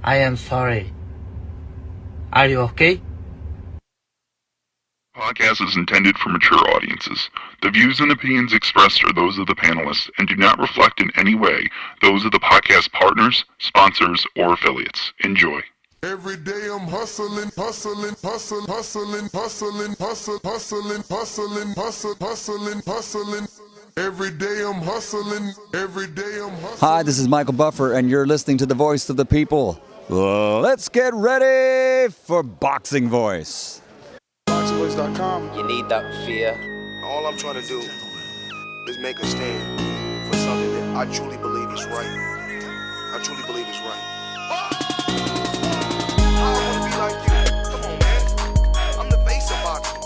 I am sorry. Are you okay? Podcast is intended for mature audiences. The views and opinions expressed are those of the panelists and do not reflect in any way those of the podcast partners, sponsors, or affiliates. Enjoy. Every day I'm hustling, hustling, hustling, hustling, hustling, hustling, hustling, hustling, hustling, hustling. Every day I'm hustling, every day I'm hustling. Hi, this is Michael Buffer, and you're listening to the Voice of the People. Let's get ready for Boxing Voice. Thaboxingvoice.com. You need that fear. All I'm trying to do is make a stand for something that I truly believe is right. I truly believe is right. I wanna be like you. Come on, man. I'm the face of boxing.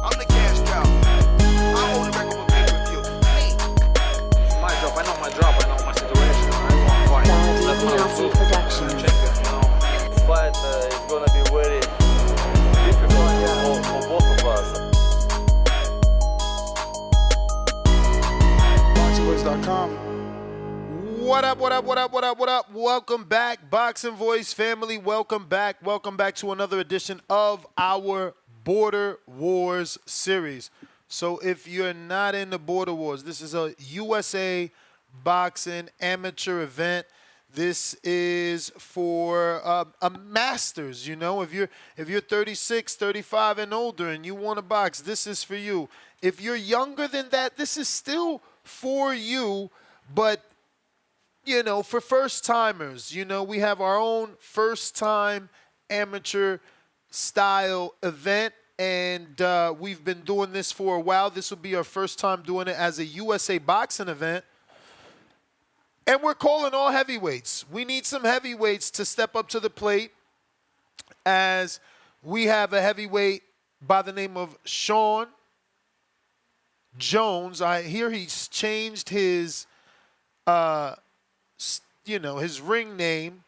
I'm the cash cow. I hold the record for pay-per-view. Me. It's my job. I know my job. I know my situation. I want to fight. That's my food. Check it, you know. Fight is gonna be very difficult for both of us. Thaboxingvoice.com. What up, what up, what up, what up, what up? Welcome back, Boxing Voice family. Welcome back to another edition of our Border Wars series. So if you're not in the Border Wars, this is a USA boxing amateur event. This is for a masters, you know. If you're 36, 35 and older and you want to box, this is for you. If you're younger than that, this is still for you, but you know, for first timers, you know, we have our own first time amateur style event, and we've been doing this for a while. This will be our first time doing it as a USA boxing event. And we're calling all heavyweights. We need some heavyweights to step up to the plate, as we have a heavyweight by the name of Shawn Jones. I hear he's changed his his ring name,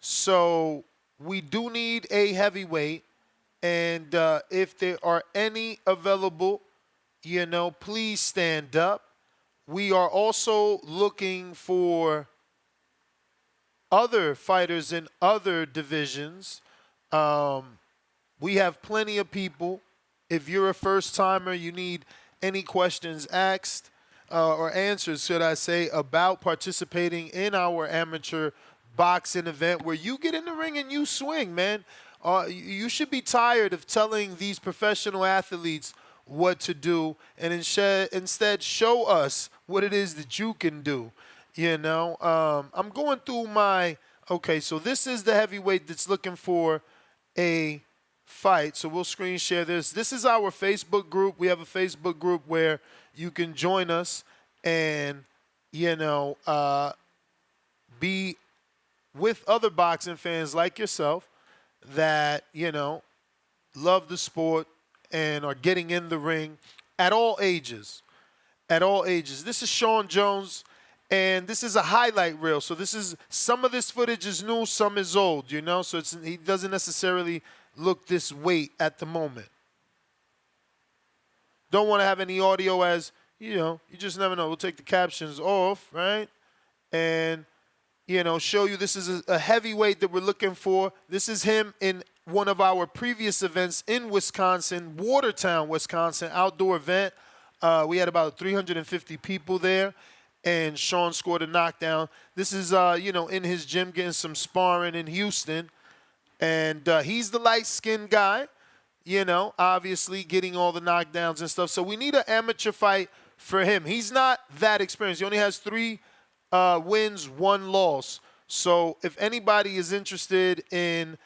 so we do need a heavyweight, and if there are any available, you know, please stand up. We are also looking for other fighters in other divisions. We have plenty of people. If you're a first timer, you need any questions asked, or answers, should I say, about participating in our amateur boxing event where you get in the ring and you swing, man. You should be tired of telling these professional athletes what to do, and instead show us what it is that you can do, you know. I'm going through okay, so this is the heavyweight that's looking for a fight, so we'll screen share this. This is our Facebook group. We have a Facebook group where you can join us and, you know, be with other boxing fans like yourself that, you know, love the sport and are getting in the ring at all ages. At all ages. This is Shawn Jones, and this is a highlight reel. So some of this footage is new, some is old, you know, so he doesn't necessarily look this weight at the moment. Don't want to have any audio, as, you know, you just never know. We'll take the captions off, right? And, you know, show you this is a heavyweight that we're looking for. This is him in one of our previous events in Wisconsin, Watertown, Wisconsin, outdoor event. We had about 350 people there, and Shawn scored a knockdown. This is, you know, in his gym getting some sparring in Houston. And he's the light-skinned guy, you know, obviously getting all the knockdowns and stuff. So we need an amateur fight for him. He's not that experienced. He only has 3 wins, 1 loss. So if anybody is interested in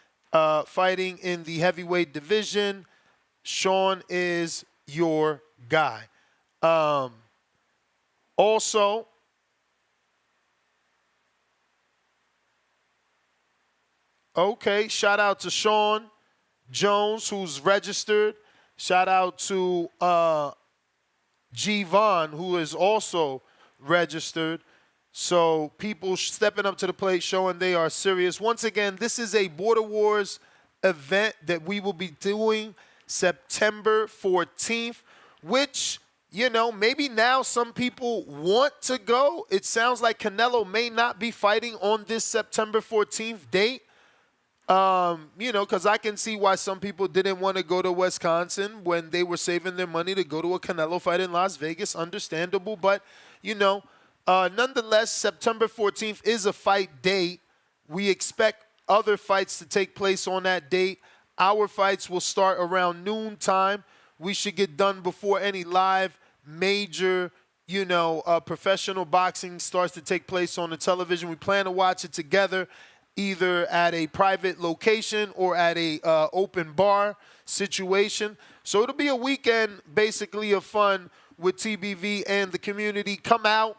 fighting in the heavyweight division, Shawn is your guy. Also, okay, shout out to Shawn Jones, who's registered. Shout out to G. Vaughn, who is also registered. So people stepping up to the plate, showing they are serious. Once again, this is a Border Wars event that we will be doing September 14th, which, you know, maybe now some people want to go. It sounds like Canelo may not be fighting on this September 14th date. Because I can see why some people didn't want to go to Wisconsin when they were saving their money to go to a Canelo fight in Las Vegas. Understandable. But, nonetheless, September 14th is a fight date. We expect other fights to take place on that date. Our fights will start around noon time. We should get done before any live major, professional boxing starts to take place on the television. We plan to watch it together, either at a private location or at a open bar situation. So it'll be a weekend, basically, of fun with TBV and the community. Come out,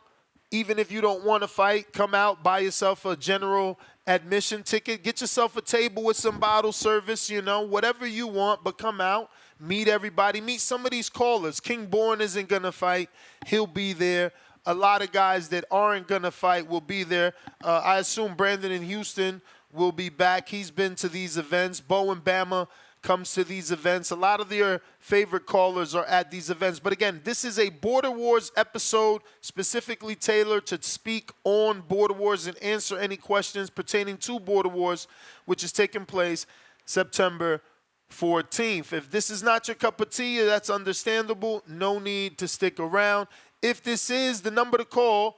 even if you don't want to fight. Come out, buy yourself a general admission ticket. Get yourself a table with some bottle service, whatever you want, but come out. Meet everybody. Meet some of these callers. King Bourne isn't going to fight. He'll be there. A lot of guys that aren't going to fight will be there. I assume Brandon in Houston will be back. He's been to these events. Bo and Bama comes to these events. A lot of their favorite callers are at these events. But again, this is a Border Wars episode specifically tailored to speak on Border Wars and answer any questions pertaining to Border Wars, which is taking place September 14th. If this is not your cup of tea, that's understandable. No need to stick around. If this is, the number to call,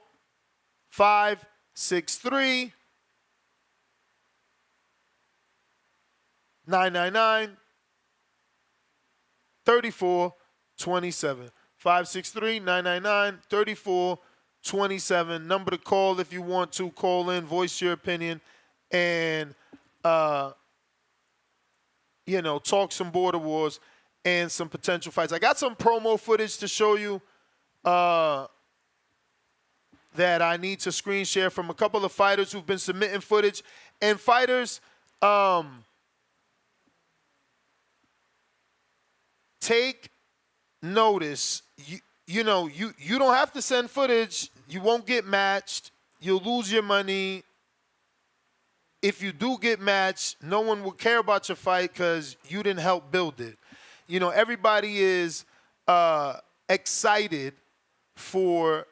563-999-3427. 563-999-3427. Number to call if you want to call in, voice your opinion, and talk some Border Wars and some potential fights. I got some promo footage to show you that I need to screen share from a couple of fighters who've been submitting footage. And fighters, take notice. You don't have to send footage. You won't get matched. You'll lose your money. If you do get matched, no one will care about your fight because you didn't help build it. Everybody is excited for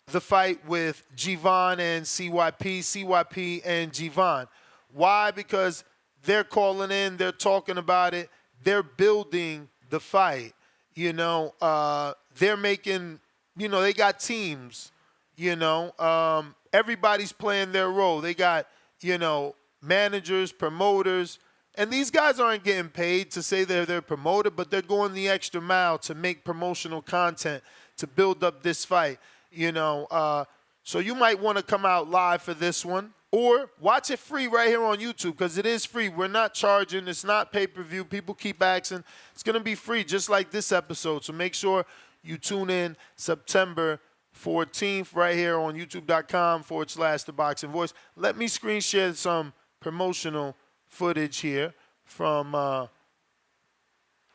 the fight with Gvon and CYP and Gvon. Why? Because they're calling in, they're talking about it, they're building the fight. They're making, they got teams, everybody's playing their role. They got, managers, promoters, and these guys aren't getting paid to say they're promoted, but they're going the extra mile to make promotional content to build up this fight, So you might want to come out live for this one or watch it free right here on YouTube because it is free. We're not charging. It's not pay-per-view. People keep asking. It's going to be free just like this episode. So make sure you tune in September 14th right here on youtube.com/Thaboxingvoice. Let me screen share some promotional footage here from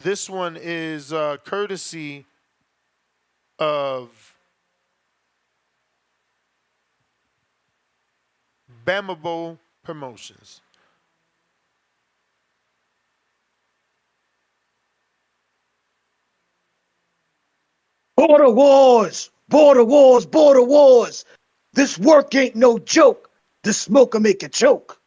this one is courtesy of Bama Bowl Promotions. Border Wars! Border Wars! Border Wars! This work ain't no joke. The smoke'll make you choke.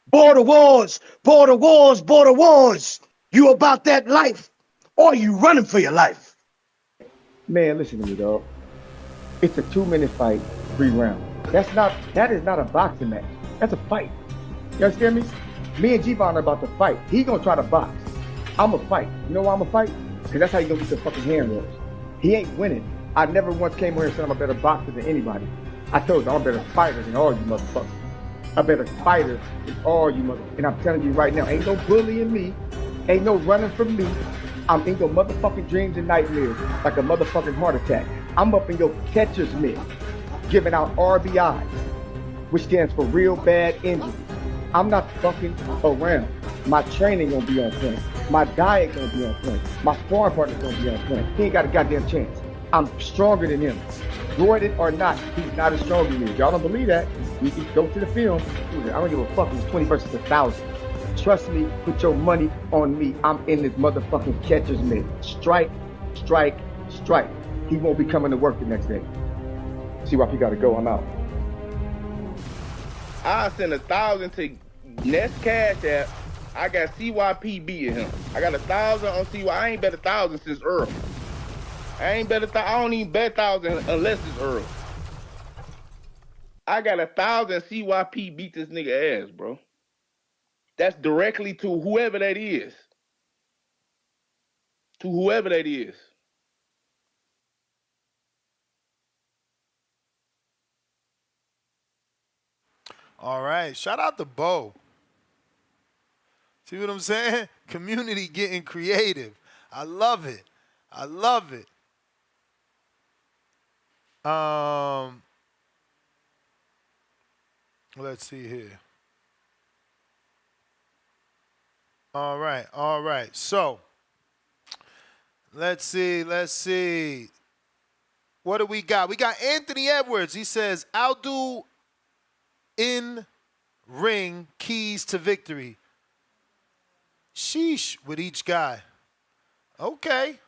Border Wars! Border Wars! Border Wars! You about that life, or you running for your life? Man, listen to me, dog. It's a 2-minute fight, 3 rounds. That is not a boxing match. That's a fight. You understand me? Me and Gvon are about to fight. He gonna try to box. I'm a fight. You know why I'm a fight? Because that's how you gonna get your fucking hand raised. He ain't winning. I never once came here and said I'm a better boxer than anybody. I told you I'm a better fighter than all you motherfuckers. A better fighter than all you motherfuckers. And I'm telling you right now, ain't no bullying me. Ain't no running from me. I'm in your motherfucking dreams and nightmares like a motherfucking heart attack. I'm up in your catcher's mitt, giving out RBI, which stands for real bad injuries. I'm not fucking around. My training gonna be on point. My diet gonna be on point. My sparring partner's gonna be on point. He ain't got a goddamn chance. I'm stronger than him. Roided or not, he's not as strong as me. If y'all don't believe that, you can go to the film. I don't give a fuck if it's 20 versus 1,000. Trust me, put your money on me. I'm in this motherfucking catcher's mitt. Strike, strike, strike. He won't be coming to work the next day. See why he gotta go, I'm out. I send 1,000 to Next Cash App, I got CYP beating him. I got 1,000 on CY. I ain't bet 1,000 since Earl. I don't even bet 1,000 unless it's Earl. I got 1,000 CYP beat this nigga ass, bro. That's directly to whoever that is. To whoever that is. All right. Shout out to Bo. See what I'm saying? Community getting creative. I love it. I love it. Let's see here. All right. So, let's see. What do we got? We got Anthony Edwards. He says, I'll do in ring keys to victory. Sheesh with each guy. Okay.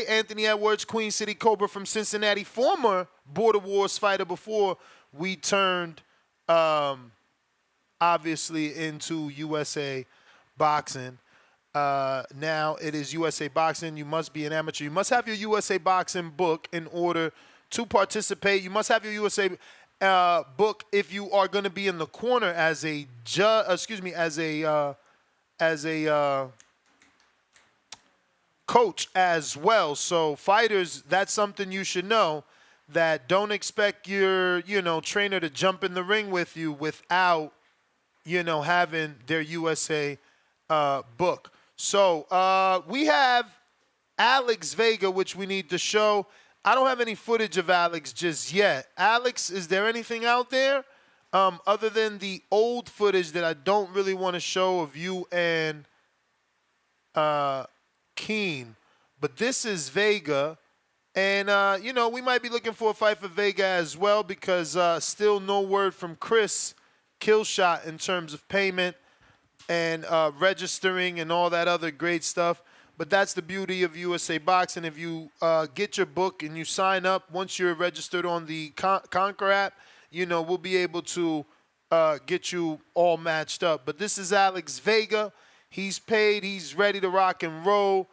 Anthony Edwards, Queen City Cobra from Cincinnati, former Border Wars fighter before we turned, obviously, into USA Boxing. Now it is USA Boxing. You must be an amateur. You must have your USA Boxing book in order to participate. You must have your USA book if you are going to be in the corner as a coach as well. So fighters, that's something you should know, that don't expect your, trainer to jump in the ring with you without, having their USA book. So we have Alex Vega, which we need to show. I don't have any footage of Alex just yet. Alex, is there anything out there other than the old footage that I don't really want to show of you and Keen? But this is Vega. And, we might be looking for a fight for Vega as well, because still no word from Chris Killshot in terms of payment and registering and all that other great stuff. But that's the beauty of USA Boxing. If you get your book and you sign up, once you're registered on the Conquer app, we'll be able to get you all matched up. But this is Alex Vega. He's paid. He's ready to rock and roll.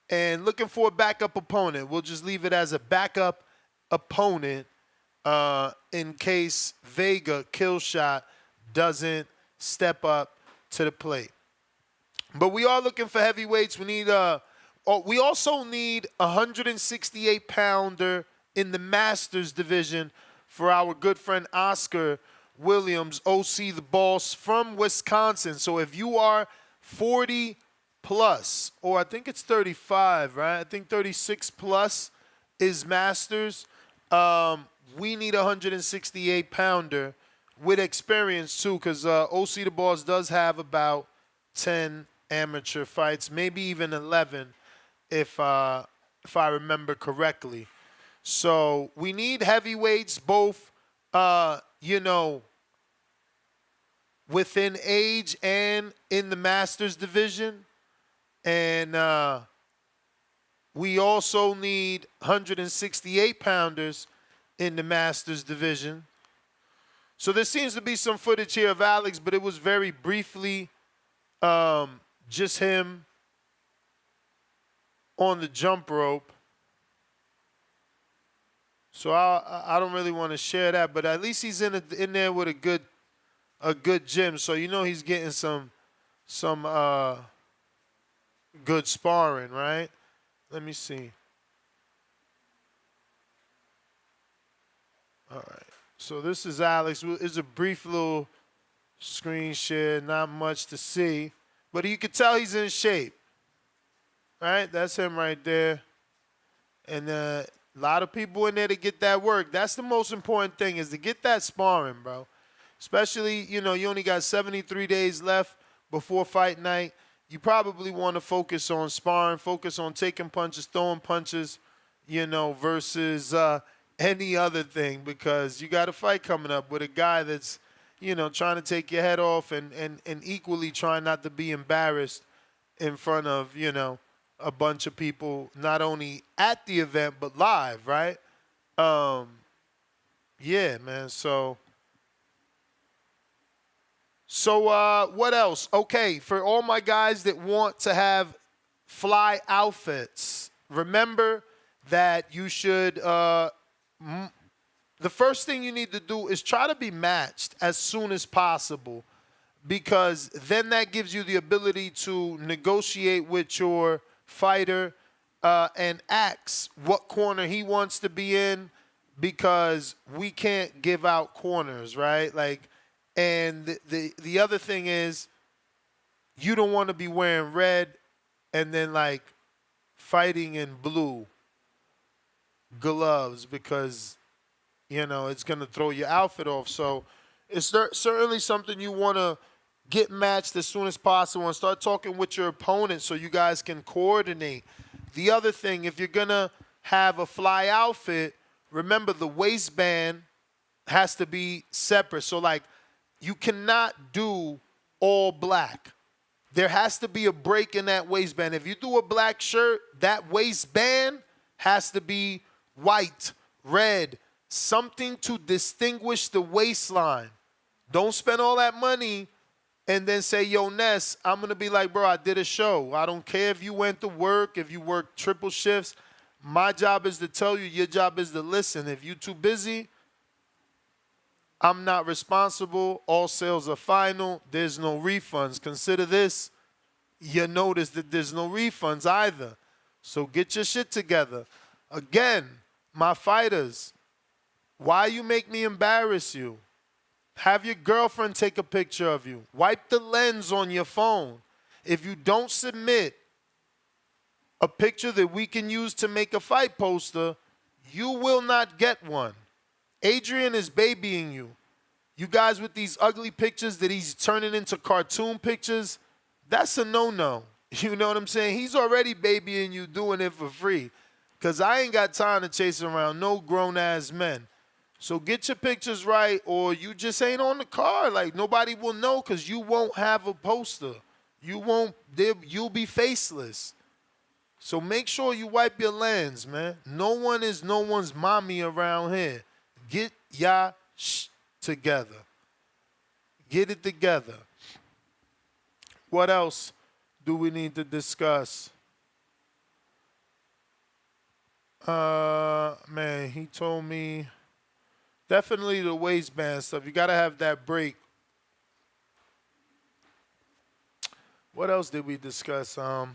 And looking for a backup opponent. We'll just leave it as a backup opponent in case Vega Killshot doesn't step up to the plate. But we are looking for heavyweights. We need we also need a 168-pounder in the Masters division for our good friend Oscar Williams, OC the Boss from Wisconsin. So if you are 40 plus, or I think it's 35, right? I think 36 plus is Masters. We need a 168-pounder with experience too, because OC the Boss does have about 10 amateur fights, maybe even 11, if I remember correctly. So we need heavyweights, both within age and in the Masters division. And we also need 168-pounders in the Masters division. So there seems to be some footage here of Alex, but it was very briefly just him on the jump rope. So I don't really want to share that, but at least he's in there with a good gym. So he's getting some good sparring, right? Let me see. All right. So this is Alex. It's a brief little screen share, not much to see. But you can tell he's in shape. Right? That's him right there. And a lot of people in there to get that work. That's the most important thing, is to get that sparring, bro. Especially, you only got 73 days left before fight night. You probably want to focus on sparring, focus on taking punches, throwing punches, versus any other thing, because you got a fight coming up with a guy that's, trying to take your head off and equally trying not to be embarrassed in front of, a bunch of people, not only at the event, but live, right? Yeah, man. So So what else? Okay, for all my guys that want to have fly outfits, remember that you should, the first thing you need to do is try to be matched as soon as possible, because then that gives you the ability to negotiate with your fighter and ask what corner he wants to be in, because we can't give out corners, right? Like, and the other thing is, you don't want to be wearing red and then like fighting in blue gloves, because it's going to throw your outfit off. So it's certainly something you want to get matched as soon as possible and start talking with your opponent so you guys can coordinate. The other thing, if you're going to have a fly outfit, remember the waistband has to be separate. So like, you cannot do all black. There has to be a break in that waistband. If you do a black shirt, that waistband has to be white, red, something to distinguish the waistline. Don't spend all that money and then say, yo, Ness, I'm going to be like, bro, I did a show. I don't care if you went to work, if you work triple shifts. My job is to tell you, your job is to listen. If you're too busy, I'm not responsible. All sales are final. There's no refunds. Consider this. You notice that there's no refunds either. So get your shit together. Again, my fighters, why you make me embarrass you? Have your girlfriend take a picture of you. Wipe the lens on your phone. If you don't submit a picture that we can use to make a fight poster, you will not get one. Adrian is babying you. You guys with these ugly pictures that he's turning into cartoon pictures, that's a no-no. You know what I'm saying? He's already babying you, doing it for free. Because I ain't got time to chase around no grown-ass men. So get your pictures right, or you just ain't on the card. Like, nobody will know because you won't have a poster. You'll be faceless. So make sure you wipe your lens, man. No one is no one's mommy around here. Get ya together. Get it together. What else do we need to discuss? Man, he told me definitely the waistband stuff. You got to have that break. What else did we discuss? I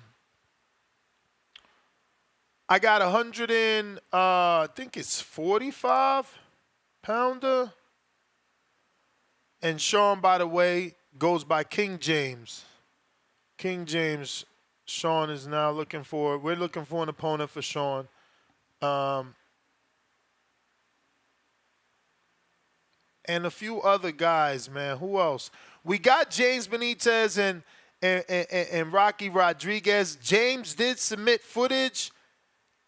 got 100 and I think it's 45 pounder. And Shawn, by the way, goes by King James. King James, Shawn is now looking for. We're looking for an opponent for Shawn. And a few other guys, man. Who else? We got James Benitez and Rocky Rodriguez. James did submit footage.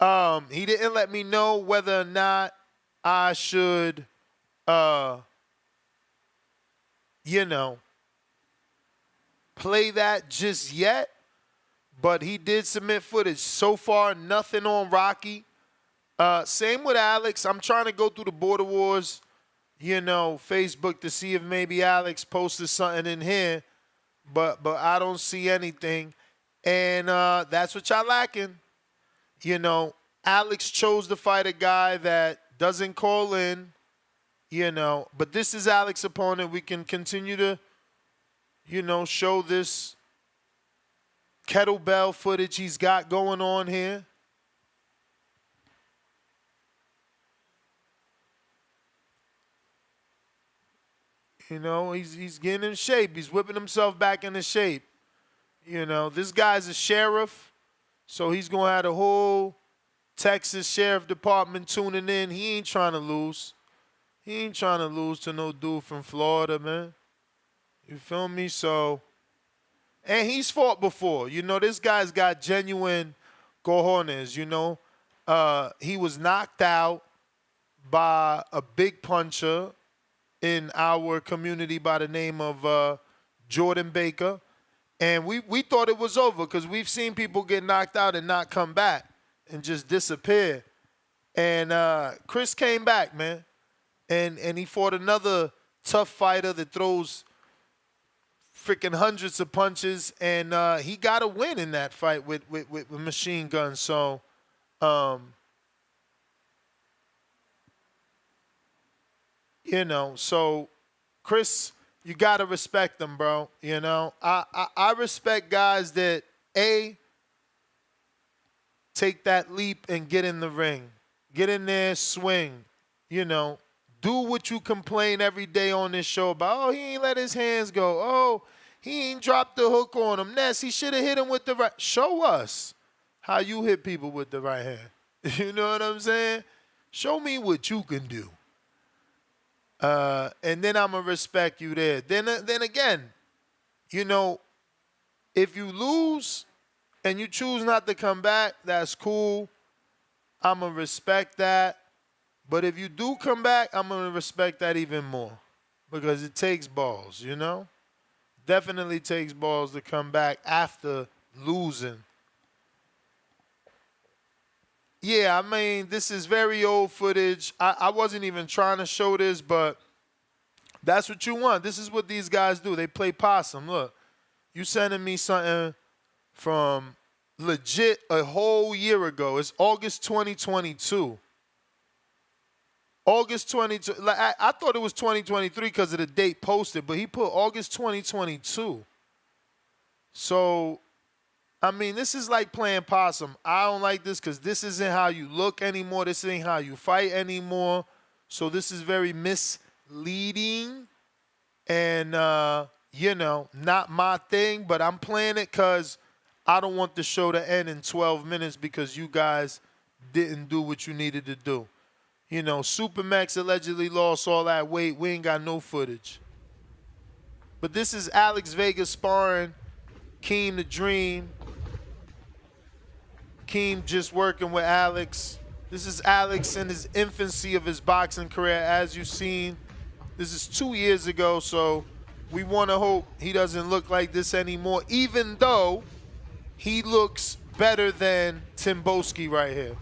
He didn't let me know whether or not I should, play that just yet. But he did submit footage. So far, nothing on Rocky. Same with Alex. I'm trying to go through the Border Wars, Facebook to see if maybe Alex posted something in here. But I don't see anything. And that's what y'all lacking. Alex chose to fight a guy that doesn't call in, But this is Alex's opponent. We can continue to, show this kettlebell footage he's got going on here. He's getting in shape. He's whipping himself back into shape. This guy's a sheriff, so he's going to have the whole Texas Sheriff Department tuning in. He ain't trying to lose. He ain't trying to lose to no dude from Florida, man. You feel me? So, and he's fought before. This guy's got genuine cojones, He was knocked out by a big puncher in our community by the name of Jordan Baker. And we thought it was over because we've seen people get knocked out and not come back and just disappear. And Chris came back, man. And he fought another tough fighter that throws freaking hundreds of punches, and he got a win in that fight with Machine Gun. So, you know, so Chris, you gotta respect them, bro. You know, I respect guys that take that leap and get in the ring, get in there, swing. You know, do what you complain every day on this show about. Oh, he ain't let his hands go. Oh, he ain't dropped the hook on him. Ness, he should have hit him with the right. Show us how you hit people with the right hand. You know what I'm saying? Show me what you can do. And then I'm going to respect you there. Then again, you know, if you lose and you choose not to come back, that's cool. I'm going to respect that. But if you do come back, I'm going to respect that even more because it takes balls, you know? Definitely takes balls to come back after losing. Yeah, I mean, this is very old footage. I wasn't even trying to show this, but that's what you want. This is what these guys do. They play possum. Look, you sending me something from legit a whole year ago. It's August 2022. August 22. Like I thought it was 2023 because of the date posted, but he put August 2022. So, I mean, this is like playing possum. I don't like this because this isn't how you look anymore. This ain't how you fight anymore. So this is very misleading and, you know, not my thing. But I'm playing it because I don't want the show to end in 12 minutes because you guys didn't do what you needed to do. You know, Supermax allegedly lost all that weight. We ain't got no footage. But this is Alex Vega sparring Keem the Dream. Keem just working with Alex. This is Alex in his infancy of his boxing career. As you've seen, this is 2 years ago, so we want to hope he doesn't look like this anymore, even though he looks better than Timboski right here.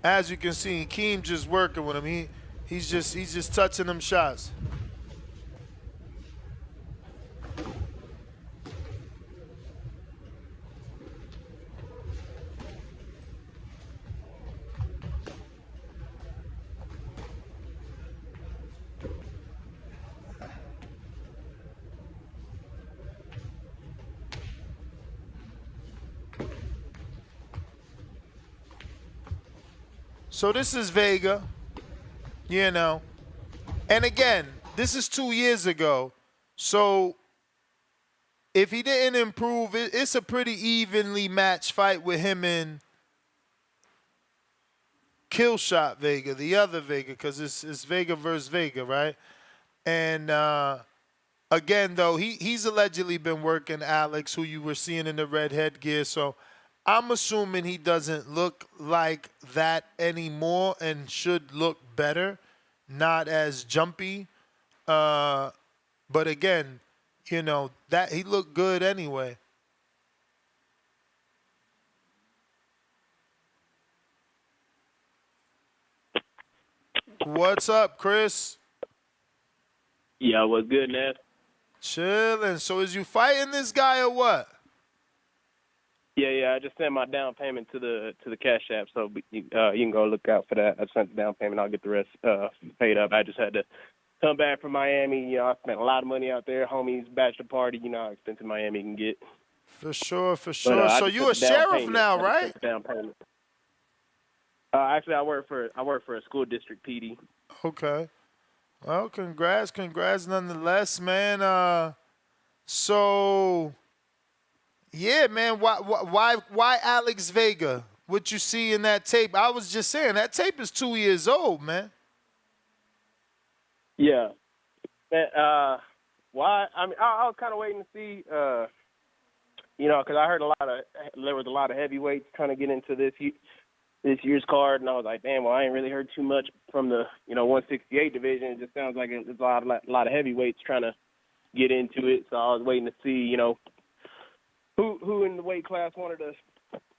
As you can see, Keem just working with him. He's just touching them shots. So this is Vega, you know. And again, this is 2 years ago. So if he didn't improve, it's a pretty evenly matched fight with him and Killshot Vega, the other Vega, because it's Vega versus Vega, right? And again, though, he's allegedly been working Alex, who you were seeing in the red headgear. So I'm assuming he doesn't look like that anymore and should look better, not as jumpy. But again, you know, that he looked good anyway. What's up, Chris? Yeah, what's good, Ned? Chilling. So is you fighting this guy or what? Yeah, I just sent my down payment to the Cash App, so you can go look out for that. I sent the down payment. I'll get the rest paid up. I just had to come back from Miami. You know, I spent a lot of money out there. Homies, bachelor party. You know how expensive Miami can get. For sure. So you a sheriff now, right? Down payment. Actually, I work for a school district PD. Okay. Well, congrats nonetheless, man. So. Yeah, man. Why Alex Vega? What you see in that tape? I was just saying that tape is 2 years old, man. Yeah. Man, why? I mean, I was kind of waiting to see, you know, because I heard there was a lot of heavyweights trying to get into this year's card, and I was like, damn, well, I ain't really heard too much from the 168 division. It just sounds like it's a lot of heavyweights trying to get into it. So I was waiting to see, you know, who in the weight class wanted to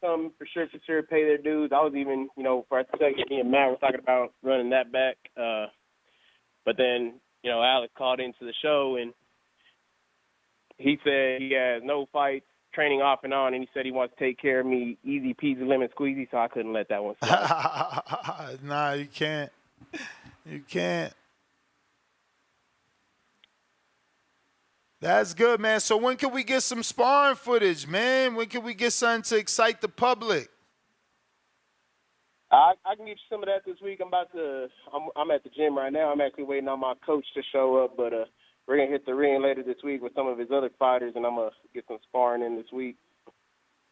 come for sure pay their dues. I was even, you know, for a second, me and Matt were talking about running that back. But then, you know, Alex called into the show and he said he has no fights, training off and on, and he said he wants to take care of me easy peasy lemon squeezy, so I couldn't let that one slide. Nah, you can't. You can't. That's good, man. So when can we get some sparring footage, man? When can we get something to excite the public? I can get you some of that this week. I'm at the gym right now. I'm actually waiting on my coach to show up, but we're going to hit the ring later this week with some of his other fighters, and I'm going to get some sparring in this week.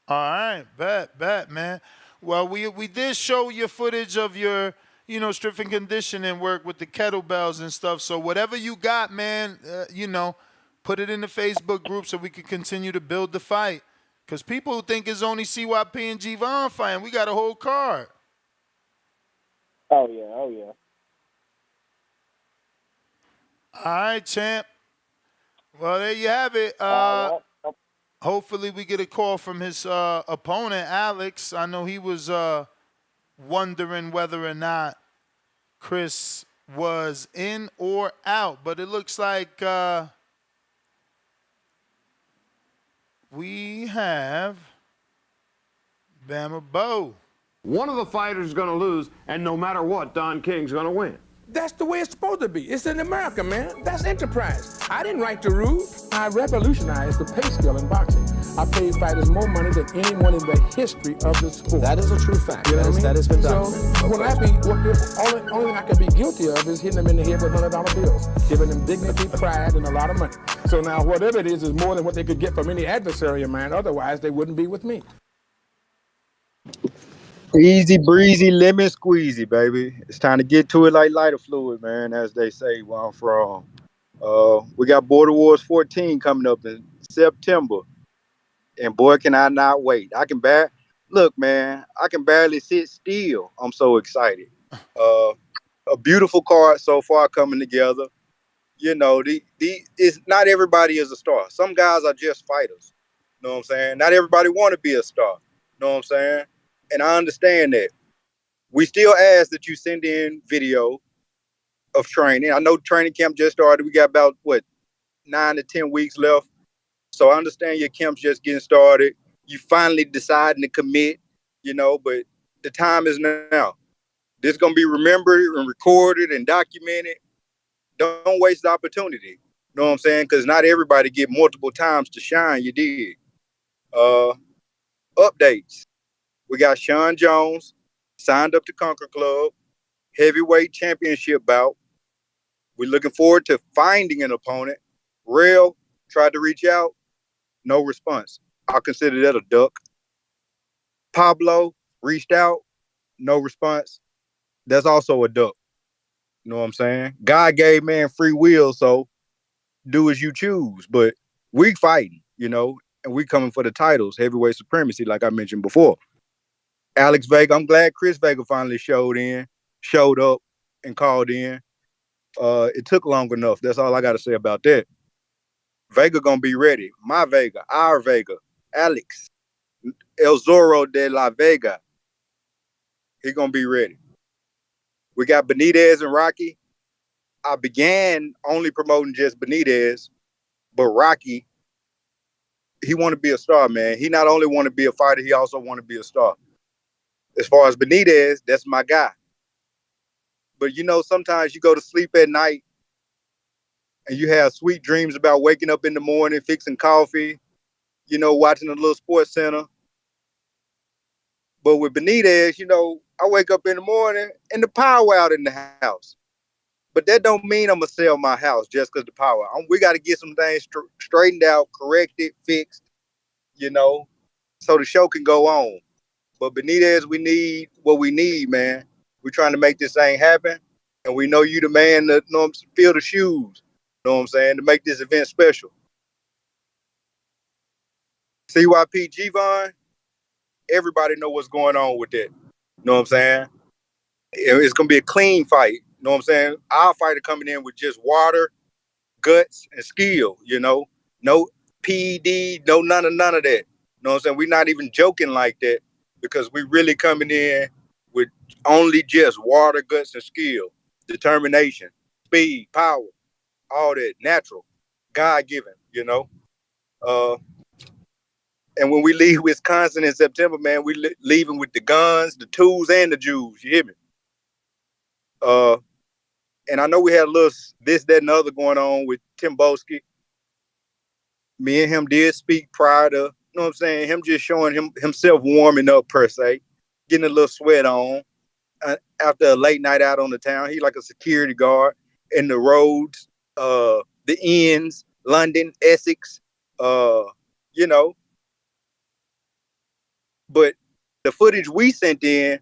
All right, bet, man. Well, we did show your footage of your, you know, strength and conditioning work with the kettlebells and stuff. So whatever you got, man, you know, put it in the Facebook group so we can continue to build the fight. Because people think it's only CYP and G-Von fighting. We got a whole card. Oh, yeah. All right, champ. Well, there you have it. Hopefully we get a call from his opponent, Alex. I know he was wondering whether or not Chris was in or out, but it looks like we have Bama Bo. One of the fighters is going to lose, and no matter what, Don King's going to win. That's the way it's supposed to be. It's in America, man. That's enterprise. I didn't write the rules. I revolutionized the pay scale in boxing. I paid fighters more money than anyone in the history of the sport. That is a true fact. You know what I mean? That has been done. So when the only thing I could be guilty of is hitting them in the head with $100 bills, giving them dignity, pride, and a lot of money. So now whatever it is more than what they could get from any adversary of mine. Otherwise, they wouldn't be with me. Easy breezy, lemon squeezy, baby. It's time to get to it like lighter fluid, man, as they say where I'm from. We got Border Wars 14 coming up in September. And boy, can I not wait. I can barely sit still. I'm so excited. A beautiful card so far coming together. You know, it's not everybody is a star. Some guys are just fighters. You know what I'm saying? Not everybody want to be a star. You know what I'm saying? And I understand that. We still ask that you send in video of training. I know training camp just started. We got about, 9 to 10 weeks left. So I understand your camp's just getting started. You finally deciding to commit, you know, but the time is now. This is going to be remembered and recorded and documented. Don't waste the opportunity. You know what I'm saying? Because not everybody get multiple times to shine. You did. Updates. We got Shawn Jones signed up to Conquer Club, heavyweight championship bout. We're looking forward to finding an opponent. Rail tried to reach out, no response. I'll consider that a duck. Pablo reached out, no response. That's also a duck. You know what I'm saying? God gave man free will, so do as you choose. But we fighting, you know, and we coming for the titles, heavyweight supremacy, like I mentioned before. Alex Vega, I'm glad Chris Vega finally showed up and called in. It took long enough. That's all I got to say about that. Vega gonna be ready. My Vega, our Vega, Alex, El Zorro de la Vega. He gonna be ready. We got Benitez and Rocky. I began only promoting just Benitez, but Rocky, he want to be a star, man. He not only want to be a fighter, he also want to be a star. As far as Benitez, that's my guy. But you know, sometimes you go to sleep at night and you have sweet dreams about waking up in the morning, fixing coffee, you know, watching a little sports center. But with Benitez, you know, I wake up in the morning and the power out in the house. But that don't mean I'm going to sell my house just because the power. We got to get some things straightened out, corrected, fixed, you know, so the show can go on. But Benitez, we need what we need, man. We're trying to make this thing happen. And we know you the man that feel the shoes, you know what I'm saying, to make this event special. CYP G-Von, everybody know what's going on with that. You know what I'm saying? It's going to be a clean fight. You know what I'm saying? Our fighter coming in with just water, guts and skill, you know. No PED, no none of that. You know what I'm saying? We're not even joking like that because we really coming in with only just water, guts, and skill, determination, speed, power, all that natural, God-given, you know. And when we leave Wisconsin in September, man, we leaving with the guns, the tools, and the Jews. You hear me? And I know we had a little this, that, and other going on with Tim Boski. Me and him did speak prior to, you know what I'm saying, him just showing himself warming up per se, getting a little sweat on after a late night out on the town. He like a security guard in the roads, the ends, London, Essex, you know. But the footage we sent in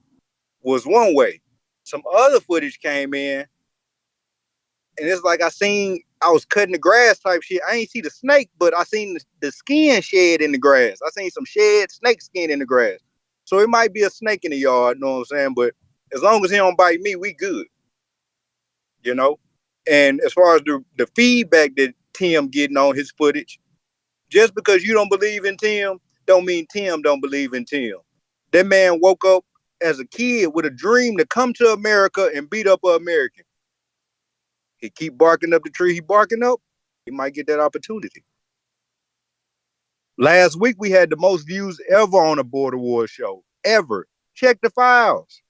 was one way. Some other footage came in, and it's like I was cutting the grass type shit. I ain't see the snake, but I seen the skin shed in the grass. I seen some shed snake skin in the grass. So it might be a snake in the yard, you know what I'm saying? But as long as he don't bite me, we good. You know? And as far as the feedback that Tim getting on his footage, just because you don't believe in Tim, don't mean Tim don't believe in Tim. That man woke up as a kid with a dream to come to America and beat up an American. He keep barking up the tree he barking up, he might get that opportunity. Last week, we had the most views ever on a Border Wars show, ever. Check the files.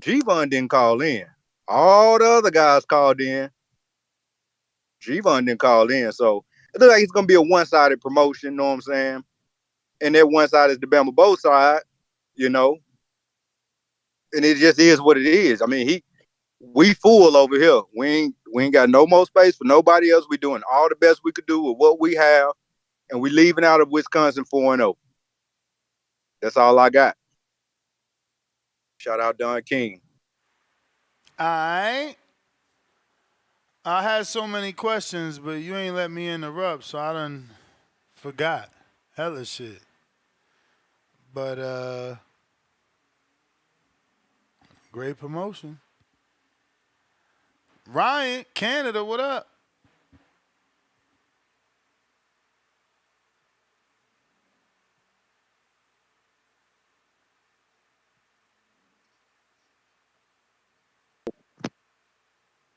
G-Von didn't call in. All the other guys called in. G-Von didn't call in, so it looks like it's going to be a one-sided promotion, you know what I'm saying? And that one side is the Bama both side, you know? And it just is what it is. I mean, we full over here. We ain't got no more space for nobody else. We doing all the best we could do with what we have, and we leaving out of Wisconsin 4-0. That's all I got. Shout out Don King. I had so many questions, but you ain't let me interrupt, so I done forgot. Hella shit. But great promotion. Ryan, Canada, what up?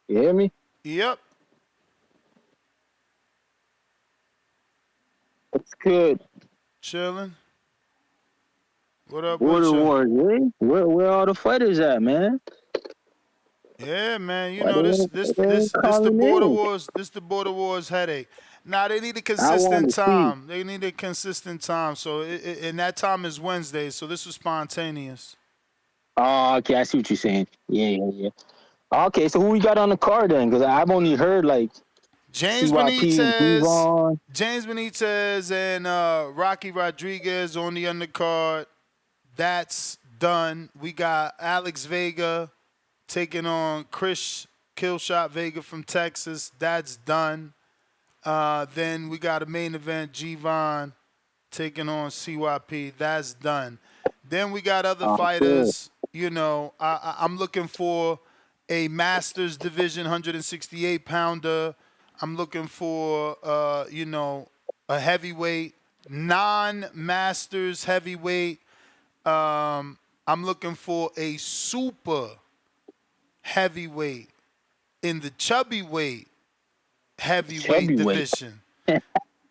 You hear me? Yep. It's good. Chilling. What up Border with you? Wars, eh? Where all the fighters at, man? Yeah, man. You Why know this they ain't the calling Border in? Wars. This the Border Wars headache. Now they need a I want consistent to see. time. They need a consistent time. So and that time is Wednesday. So this was spontaneous. Oh, okay, I see what you're saying. Yeah. Okay, so who we got on the card then? Because I've only heard like James CYP and Benitez and Rocky Rodriguez on the undercard. That's done. We got Alex Vega taking on Chris Killshot Vega from Texas. That's done. Then we got a main event, G-Von taking on CYP. That's done. Then we got other fighters. You know, I'm looking for a Masters Division 168-pounder. I'm looking for, a heavyweight, non-Masters heavyweight. I'm looking for a super heavyweight in the chubby weight heavyweight division.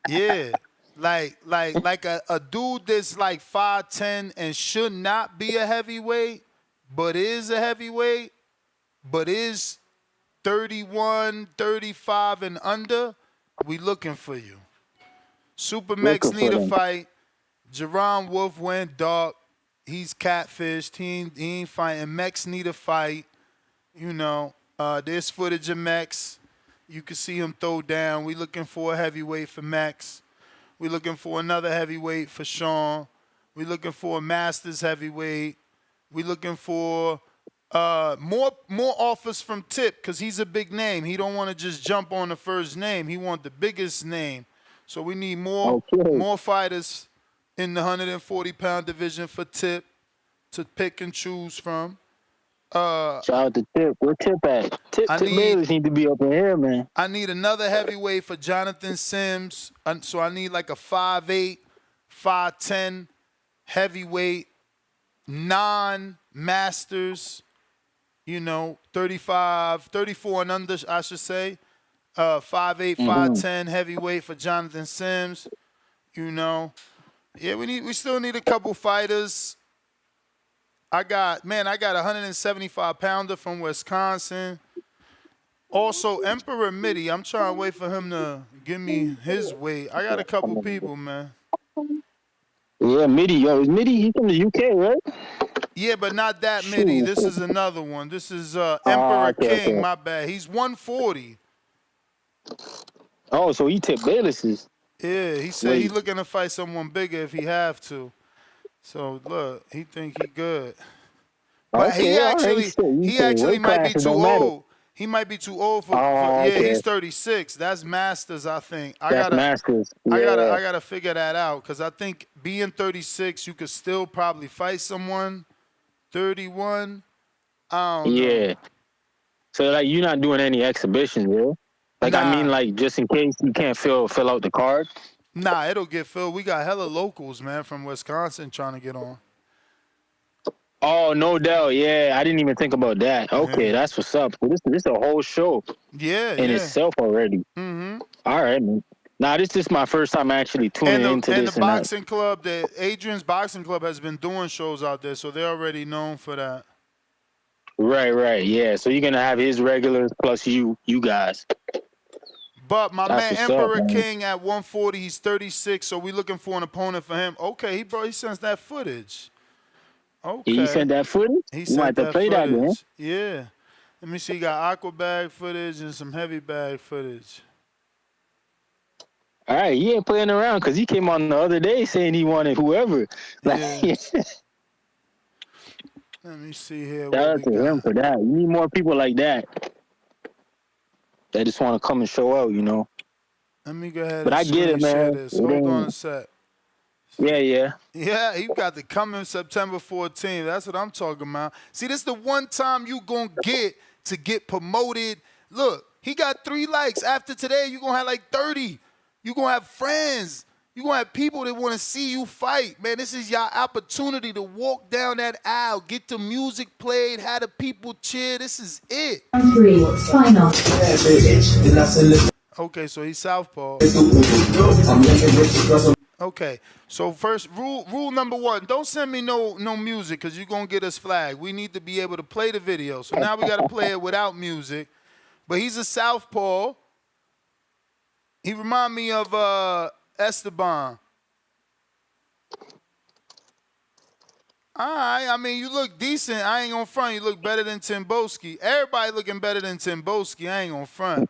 Yeah. Like a dude that's like 5'10" and should not be a heavyweight, but is a heavyweight, but is 31, 35 and under, we looking for you. Supermax need a fight. Jerron Wolf went dark. He's catfished. He ain't fighting. Mex need a fight. You know, there's footage of Mex. You can see him throw down. We looking for a heavyweight for Mex. We looking for another heavyweight for Shawn. We looking for a Masters heavyweight. We looking for more offers from Tip because he's a big name. He don't want to just jump on the first name. He want the biggest name. So we need more fighters in the 140-pound division for Tip to pick and choose from. Shout out to Tip. Where Tip at? Tip Bayless need to be up in here, man. I need another heavyweight for Jonathan Sims. So I need like a 5'8", 5'10", heavyweight, non-masters, 34 and under, I should say. 5'8", 5'10", heavyweight for Jonathan Sims. Yeah, we still need a couple fighters. I got a 175-pounder from Wisconsin. Also, Emperor Mitty, I'm trying to wait for him to give me his weight. I got a couple people, man. Yeah, Mitty, is Mitty, he's from the UK, right? Yeah, but not that Mitty. This is another one. This is Emperor King, my bad. He's 140. Oh, so he Tip Bayless's. Yeah, he said he's looking to fight someone bigger if he have to. So, look, he think he good. But he actually might be too old. He might be too old for he's 36. That's Masters, I think. Masters. Yeah. I gotta figure that out because I think being 36, you could still probably fight someone. 31. I don't know. So like you're not doing any exhibitions, yeah? Like I mean, like just in case you can't fill out the card. Nah, it'll get filled. We got hella locals, man, from Wisconsin trying to get on. Oh, no doubt. Yeah, I didn't even think about that. Okay, that's what's up. This is a whole show. In itself already. Mm-hmm. All right, man. Nah, this is my first time actually tuning into this. And the boxing club, Adrian's Boxing Club has been doing shows out there, so they're already known for that. Right. Yeah, so you're going to have his regulars plus you guys. But my man Emperor King at 140, he's 36, so we looking for an opponent for him. Okay, he sends that footage. Okay. He sent that footage? He sent that to play footage. That, man. Yeah. Let me see. He got aqua bag footage and some heavy bag footage. All right, he ain't playing around because he came on the other day saying he wanted whoever. Yeah. Let me see here. Shout out to him for that. You need more people like that. They just want to come and show out, Let me go ahead but and I get it, man. This. Hold on a sec. Yeah. Yeah, he got the coming September 14th. That's what I'm talking about. See, this is the one time you going to get promoted. Look, he got 3 likes. After today, you going to have like 30. You going to have friends. You going to have people that want to see you fight. Man, this is your opportunity to walk down that aisle, get the music played, have the people cheer. This is it. 3, sign off. Okay, so he's southpaw. Okay, so first, rule number 1, don't send me no music because you're going to get us flagged. We need to be able to play the video. So now we got to play it without music. But he's a southpaw. He remind me of Esteban. All right, I mean, you look decent. I ain't gonna front. You look better than Timboski. Everybody looking better than Timboski. I ain't gonna front.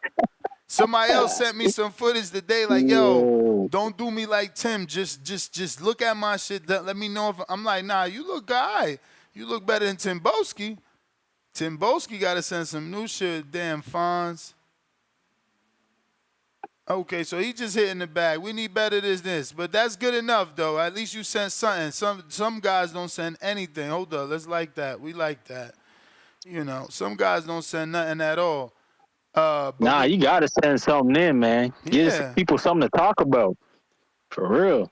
Somebody else sent me some footage today like, yo, don't do me like Tim. Just look at my shit. Let me know if I'm like, nah, you look good. You look better than Timboski. Timboski got to send some new shit, damn Fonz. Okay, so he just hitting the bag. We need better than this. But that's good enough, though. At least you sent something. Some guys don't send anything. Hold up. Let's like that. We like that. Some guys don't send nothing at all. Nah, you got to send something in, man. Give people something to talk about. For real.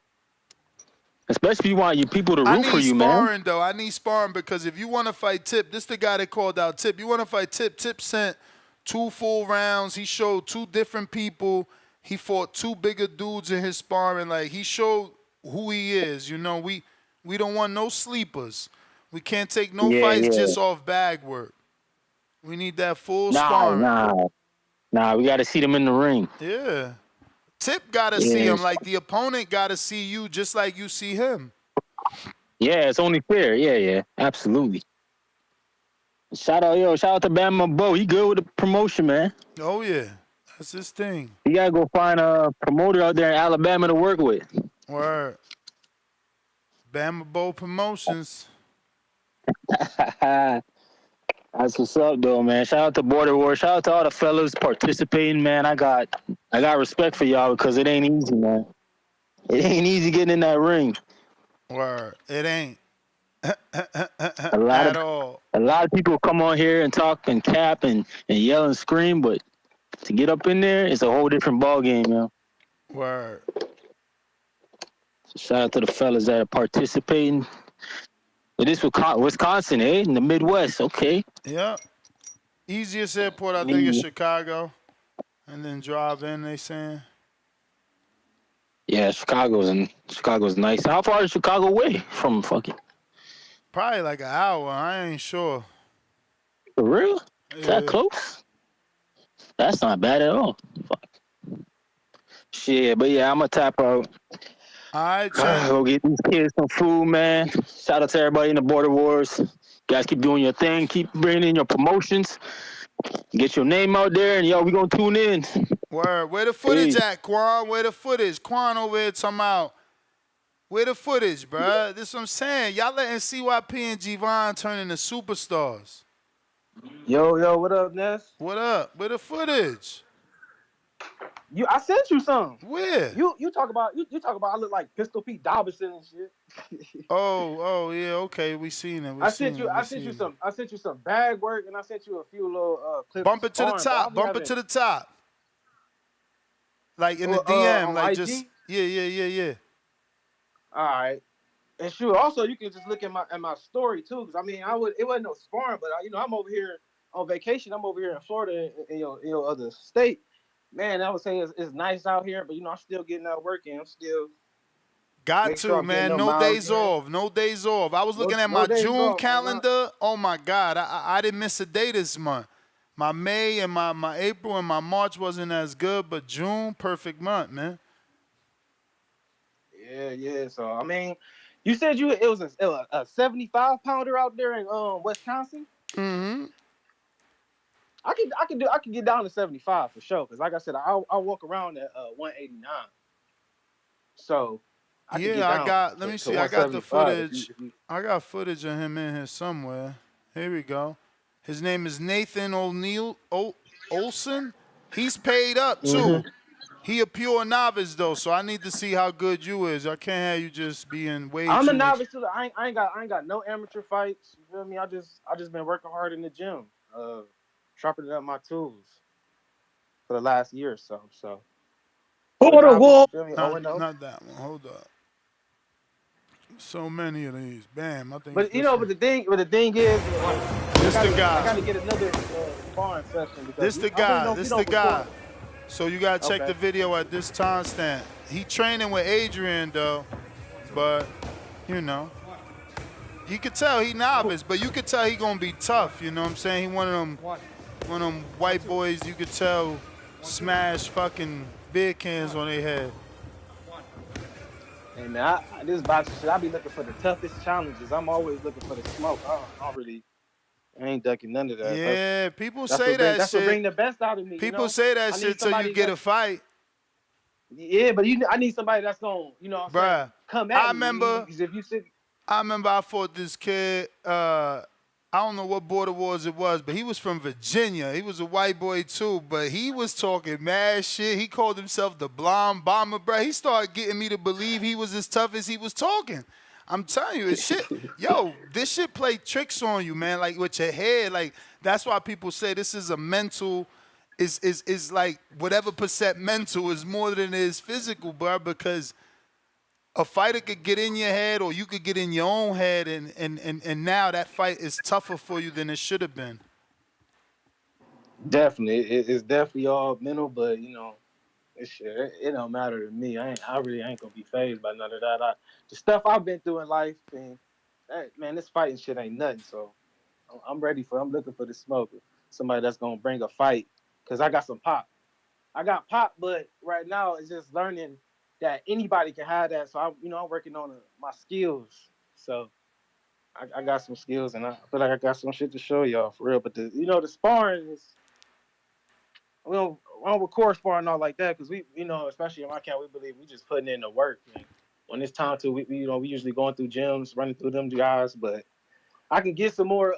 Especially if you want your people to root for you, man. I need sparring, though. I need sparring because if you want to fight Tip, this is the guy that called out Tip. You want to fight Tip. Tip sent 2 full rounds. He showed 2 different people. He fought 2 bigger dudes in his sparring. Like, he showed who he is. We don't want no sleepers. We can't take no fights just off bag work. We need that full sparring. Nah, we got to see them in the ring. Yeah. Tip got to see him. Like, the opponent got to see you just like you see him. Yeah, it's only fair. Yeah, absolutely. Shout out to Bama Bo. He good with the promotion, man. Oh, yeah. That's his thing. You got to go find a promoter out there in Alabama to work with. Word. Bama Bo Promotions. That's what's up, though, man. Shout out to Border War. Shout out to all the fellas participating, man. I got respect for y'all because it ain't easy, man. It ain't easy getting in that ring. Word. It ain't. A lot At of all. a lot of people come on here and talk and cap and yell and scream, but to get up in there, it's a whole different ball game, yo. Word. So shout out to the fellas that are participating. But this Wisconsin, eh? In the Midwest, okay. Yep. Easiest airport, I think, is Chicago. And then drive in, they saying. Yeah, Chicago's nice. How far is Chicago away from fucking? Probably like an hour. I ain't sure. For real? Is Yeah. that close? That's not bad at all. Fuck. Shit, but yeah, I'm gonna tap out. All right, Chen. Go get these kids some food, man. Shout out to everybody in the Border Wars. You guys keep doing your thing. Keep bringing in your promotions. Get your name out there, and yo, we gonna tune in. Word. Where the footage at, Quan? Where the footage? Quan over here talking about. Where the footage, bruh? This what I'm saying. Y'all letting CYP and Javon turn into superstars. Yo, what up, Ness? What up? Where the footage? I sent you some. Where? You talk about I look like Pistol Pete Dobson and shit. oh yeah, okay, we seen it. I sent you some bag work and I sent you a few little clips. Bump it to the top. Bump it to the top. Like in the DM, like IG? just yeah. All right. And sure, also you can just look at my story too, because I mean it wasn't no sparring, but I'm over here on vacation. I'm over here in Florida in your other state. Man, I would say it's nice out here, but I'm still getting out working. I'm still got to, man. No days off. No days off. I was looking at my June calendar. Oh my God, I didn't miss a day this month. My May and my April and my March wasn't as good, but June, perfect month, man. Yeah. So I mean, you said it was a 75-pounder out there in Wisconsin. Mm-hmm. I can get down to 75 for sure. Cause like I said, I walk around at 189. So I got. Let me see. I got the footage. I got footage of him in here somewhere. Here we go. His name is Nathan Olson. He's paid up too. Mm-hmm. He a pure novice though, so I need to see how good you is. I can't have you just being way. I'm a novice too. I ain't got no amateur fights. You feel me? I just been working hard in the gym, sharpening up my tools for the last year or so. So. Border Wall. Not that one. Hold up. So many of these. Bam. I think. But but the thing is, this the guy. I gotta get another sparring session. This the guy. This the guy. So you gotta check the video at this timestamp. He training with Adrian though, but you could tell he novice, but you could tell he gonna be tough. You know what I'm saying? He one of them white boys. You could tell smash fucking beer cans on their head. Hey man, this boxing shit, I be looking for the toughest challenges. I'm always looking for the smoke. I ain't ducking none of that. Yeah, people say that shit. That's what bring the best out of me. People say that shit till you get a fight. Yeah, but I need somebody that's gonna, Bruh, come at me. I remember I fought this kid. I don't know what Border Wars it was, but he was from Virginia. He was a white boy too, but he was talking mad shit. He called himself the blonde bomber, bruh. He started getting me to believe he was as tough as he was talking. I'm telling you, this shit play tricks on you, man. Like with your head, like that's why people say this is a mental, is like whatever percent mental is more than it is physical, bro. Because a fighter could get in your head, or you could get in your own head, and now that fight is tougher for you than it should have been. Definitely, it's definitely all mental, but it don't matter to me. I really ain't gonna be fazed by none of that. The stuff I've been through in life, and man, this fighting shit ain't nothing. So I'm looking for the smoke. Somebody that's gonna bring a fight, cause I got some pop. I got pop, but right now it's just learning that anybody can have that. So I'm working on my skills. So I got some skills, and I feel like I got some shit to show y'all for real. But the sparring is. We don't record sparring and all like that because we especially in my camp, we believe we just putting in the work. And when it's time to, we usually going through gyms, running through them guys. But I can get some more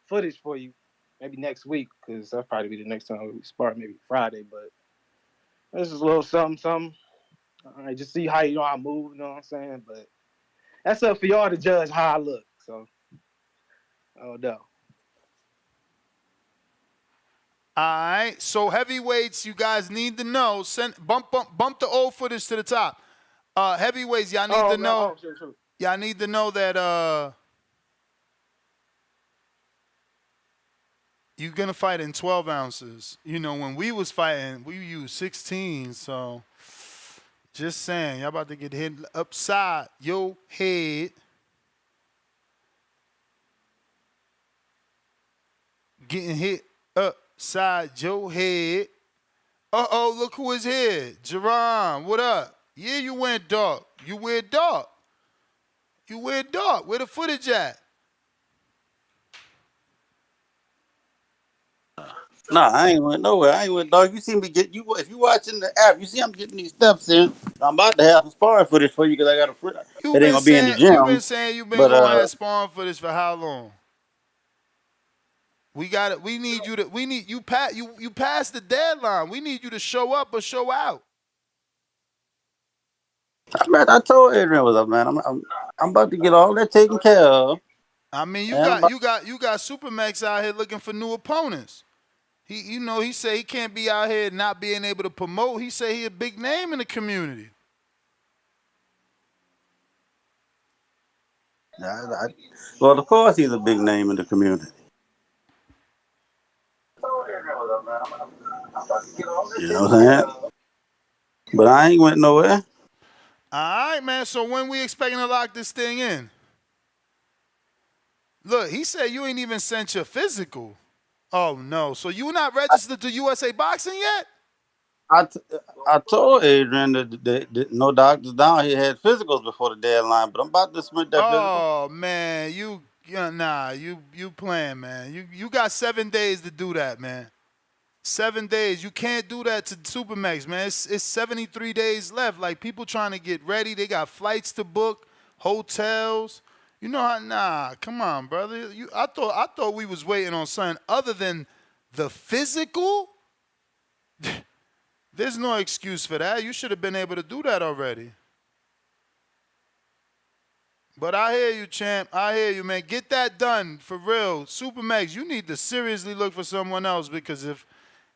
footage for you maybe next week because that'll probably be the next time we spar, maybe Friday. But this is a little something. All right, just see how I move. You know what I'm saying? But that's up for y'all to judge how I look. So, oh no. All right. So heavyweights, you guys need to know. Bump the old footage to the top. Heavyweights, y'all need to know. Oh, sure. Y'all need to know that you're gonna fight in 12 ounces. You know, when we was fighting, we used 16. So just saying, y'all about to get hit upside your head. Getting hit upside your head. Uh-oh, look who is here. Jerron, what up? Yeah, you went dark. You wear dark. You wear dark. Where the footage at? Nah, I ain't went nowhere. I ain't went dog. You see me get you if you watching the app, you see I'm getting these steps in. I'm about to have some sparring footage for you because I got a friend. It ain't gonna be in the gym. You've been saying you've been gonna have sparring footage for how long? We got it. We need you to. We need you. You passed the deadline. We need you to show up or show out. I told Adrian was up, man. I'm about to get all that taken care of. I mean, you got Supermax out here looking for new opponents. He say he can't be out here not being able to promote. He say he a big name in the community. Well, of course he's a big name in the community. You know what I'm saying? But I ain't went nowhere. All right, man. So when we expecting to lock this thing in? Look, he said you ain't even sent your physical. Oh, no. So you not registered to USA Boxing yet? I told Adrian that no doctors down here had physicals before the deadline, but I'm about to submit that physical. Oh, man. You playing, man. You got 7 days to do that, man. 7 days. You can't do that to Supermax, man. It's 73 days left. Like, people trying to get ready. They got flights to book, hotels. You know how? Nah, come on, brother. I thought we was waiting on something other than the physical. There's no excuse for that. You should have been able to do that already. But I hear you, champ. I hear you, man. Get that done for real. Supermax, you need to seriously look for someone else because if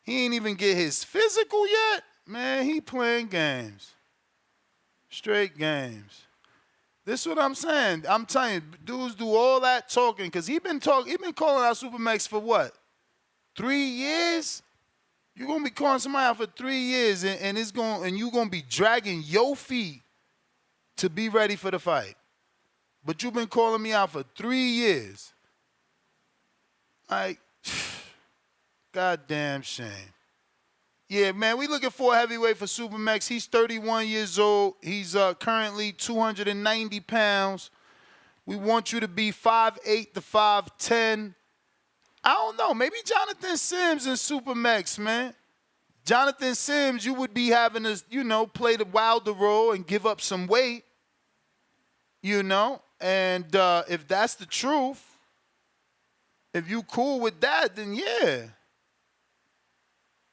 he ain't even get his physical yet, man, he playing games. Straight games. This is what I'm saying. I'm telling you, dudes do all that talking because he been calling out Supermax for what? 3 years? You're gonna be calling somebody out for 3 years and you're gonna be dragging your feet to be ready for the fight. But you've been calling me out for 3 years. Like, goddamn shame. Yeah, man, we looking for a heavyweight for Supermax. He's 31 years old. He's currently 290 pounds. We want you to be 5'8" to 5'10". I don't know. Maybe Jonathan Sims and Supermax, man. Jonathan Sims, you would be having to, play the wilder role and give up some weight, And if that's the truth, if you cool with that, then yeah.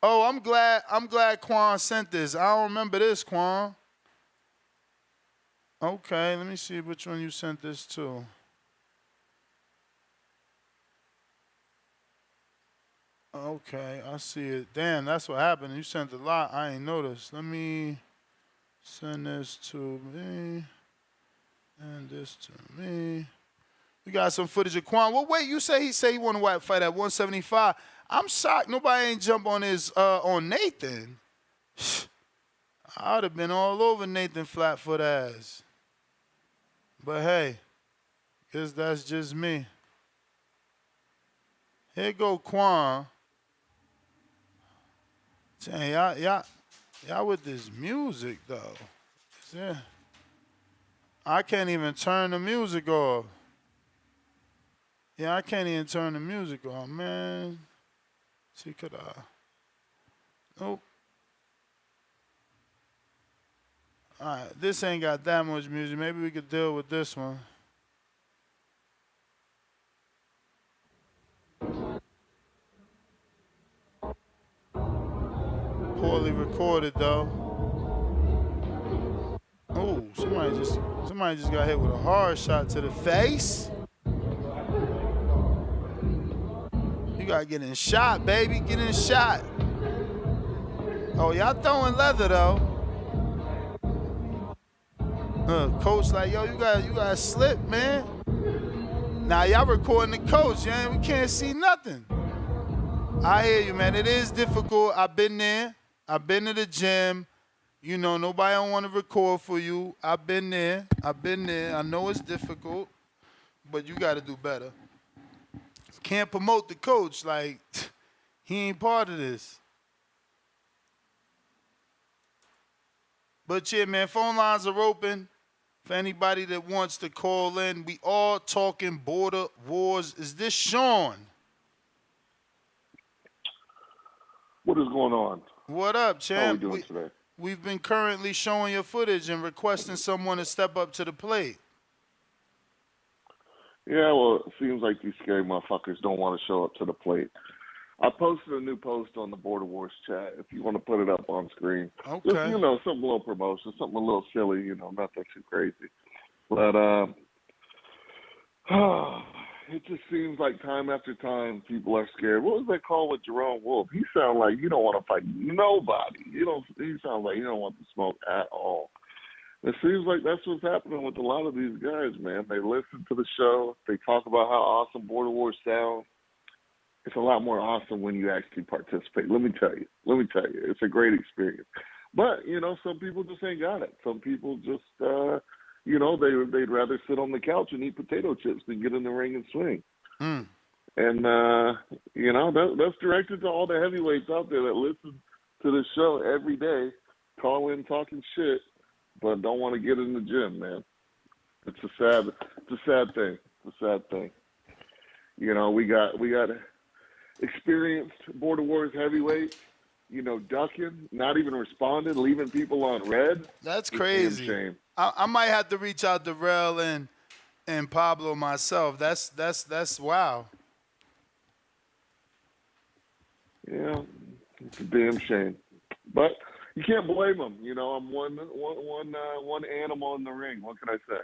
Oh, I'm glad Quan sent this. I don't remember this, Quan. Okay, let me see which one you sent this to. Okay, I see it. Damn, that's what happened. You sent a lot. I ain't noticed. Let me send this to me. And this to me. We got some footage of Quan. What weight you say he want to fight at 175? I'm shocked nobody ain't jump on his on Nathan. I would have been all over Nathan Flatfoot ass. But hey, guess that's just me. Here go Quan. Dang, y'all with this music though. Yeah. I can't even turn the music off. Yeah, I can't even turn the music off, man. See, could I? Nope. All right, this ain't got that much music. Maybe we could deal with this one. Poorly recorded though. Oh, somebody just got hit with a hard shot to the face. You gotta get in shot, baby. Get in shot. Oh, y'all throwing leather though. Coach like, yo, you gotta slip, man. Now y'all recording the coach, man. We can't see nothing. I hear you, man. It is difficult. I've been there. I've been to the gym. You know, nobody don't want to record for you. I've been there. I know it's difficult, but you got to do better. Can't promote the coach like he ain't part of this. But yeah, man, phone lines are open for anybody that wants to call in. We all talking border wars. Is this Shawn? What is going on? What up, champ? How are we doing today? We've been currently showing your footage and requesting someone to step up to the plate. Yeah, well, it seems like these scary motherfuckers don't want to show up to the plate. I posted a new post on the Border Wars chat if you want to put it up on screen. Okay. Just, you know, some little promotion, something a little silly, you know, nothing too crazy. But it just seems like time after time people are scared. What was that call with Jerome Wolf? He sounds like you don't want to fight nobody. He sounds like you don't want to smoke at all. It seems like that's what's happening with a lot of these guys, man. They listen to the show. They talk about how awesome Border Wars sound. It's a lot more awesome when you actually participate. Let me tell you. It's a great experience. But, you know, some people just ain't got it. Some people just, you know, they'd rather sit on the couch and eat potato chips than get in the ring and swing. Mm. And, you know, that's directed to all the heavyweights out there that listen to this show every day, call in talking shit, but don't want to get in the gym, man. It's a sad thing. You know, we got experienced Border Wars heavyweights, you know, ducking, not even responding, leaving people on red. That's It's crazy. a damn shame. I might have to reach out to Rel and Pablo myself. That's wow. Yeah, it's a damn shame. But you can't blame them. You know, I'm one animal in the ring. What can I say?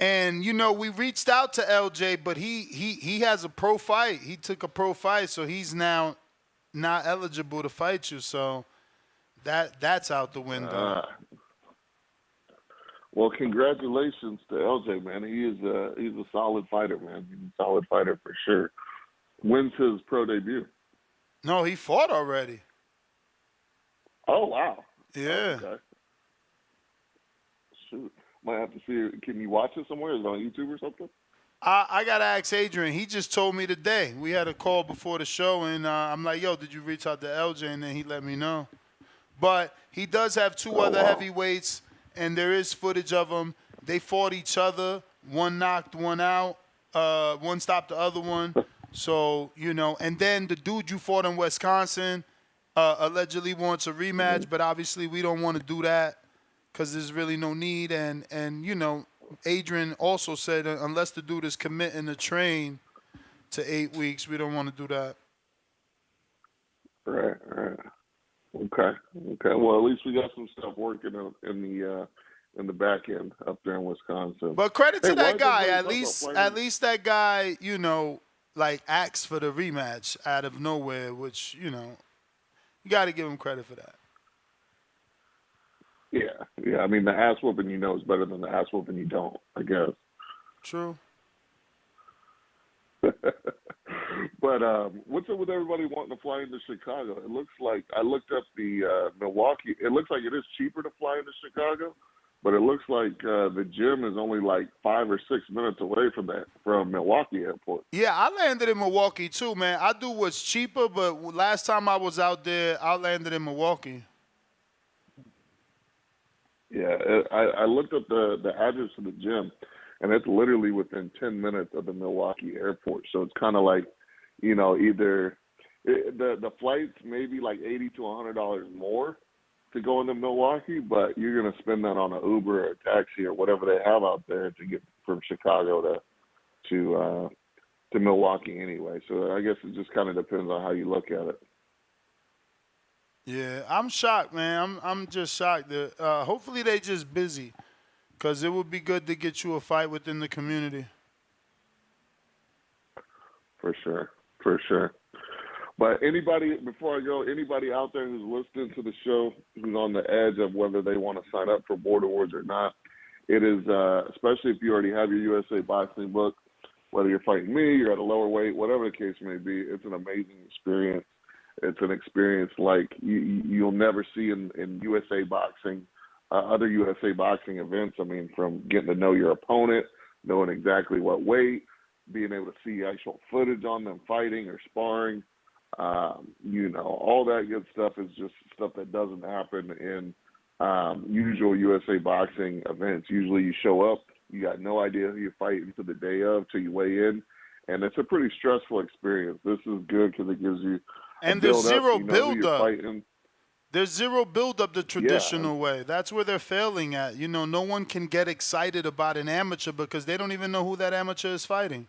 And you know, we reached out to LJ, but he has a pro fight. He took a pro fight, so he's now not eligible to fight you. So that's out the window. Well, congratulations to LJ, man. He's a solid fighter, man. He's a solid fighter for sure. When's his pro debut? No, he fought already. Oh wow. Yeah. Okay. Shoot. Might have to see it. Can you watch it somewhere? Is it on YouTube or something? I got to ask Adrian. He just told me today. We had a call before the show, and I'm like, yo, did you reach out to LJ? And then he let me know. But he does have two other heavyweights, and there is footage of them. They fought each other. One knocked one out. One stopped the other one. So, you know, and then the dude you fought in Wisconsin allegedly wants a rematch, but obviously we don't want to do that because there's really no need. And you know, Adrian also said unless the dude is committing to train to 8 weeks, we don't want to do that. Right. Okay. Well, at least we got some stuff working in the back end up there in Wisconsin. But credit to that guy. At least least that guy, you know, like asked for the rematch out of nowhere, which, you know, you got to give him credit for that. Yeah. I mean, the ass whooping you know is better than the ass whooping you don't, I guess. True. But what's up with everybody wanting to fly into Chicago? It looks like I looked up the Milwaukee. It looks like it is cheaper to fly into Chicago, but it looks like the gym is only like 5 or 6 minutes away from Milwaukee Airport. Yeah, I landed in Milwaukee too, man. I do what's cheaper, but last time I was out there, I landed in Milwaukee. Yeah, I looked up the address of the gym, and it's literally within 10 minutes of the Milwaukee airport. So it's kind of like, you know, either the flights maybe like $80 to $100 more to go into Milwaukee, but you're gonna spend that on an Uber or a taxi or whatever they have out there to get from Chicago to Milwaukee anyway. So I guess it just kind of depends on how you look at it. Yeah, I'm shocked, man. I'm just shocked. That, hopefully they just busy, because it would be good to get you a fight within the community. For sure. But anybody, before I go, anybody out there who's listening to the show, who's on the edge of whether they want to sign up for Border Wars or not, it is, especially if you already have your USA boxing book, whether you're fighting me, you're at a lower weight, whatever the case may be, it's an amazing experience. It's an experience like you'll never see in USA boxing, other USA boxing events. I mean, from getting to know your opponent, knowing exactly what weight, being able to see actual footage on them fighting or sparring, all that good stuff is just stuff that doesn't happen in usual USA boxing events. Usually you show up, you got no idea who you're fighting to the day of till you weigh in, and it's a pretty stressful experience. This is good because it gives you and a there's build up. zero You know who you're build-up. fighting. There's zero build-up the traditional way. That's where they're failing at. No one can get excited about an amateur because they don't even know who that amateur is fighting.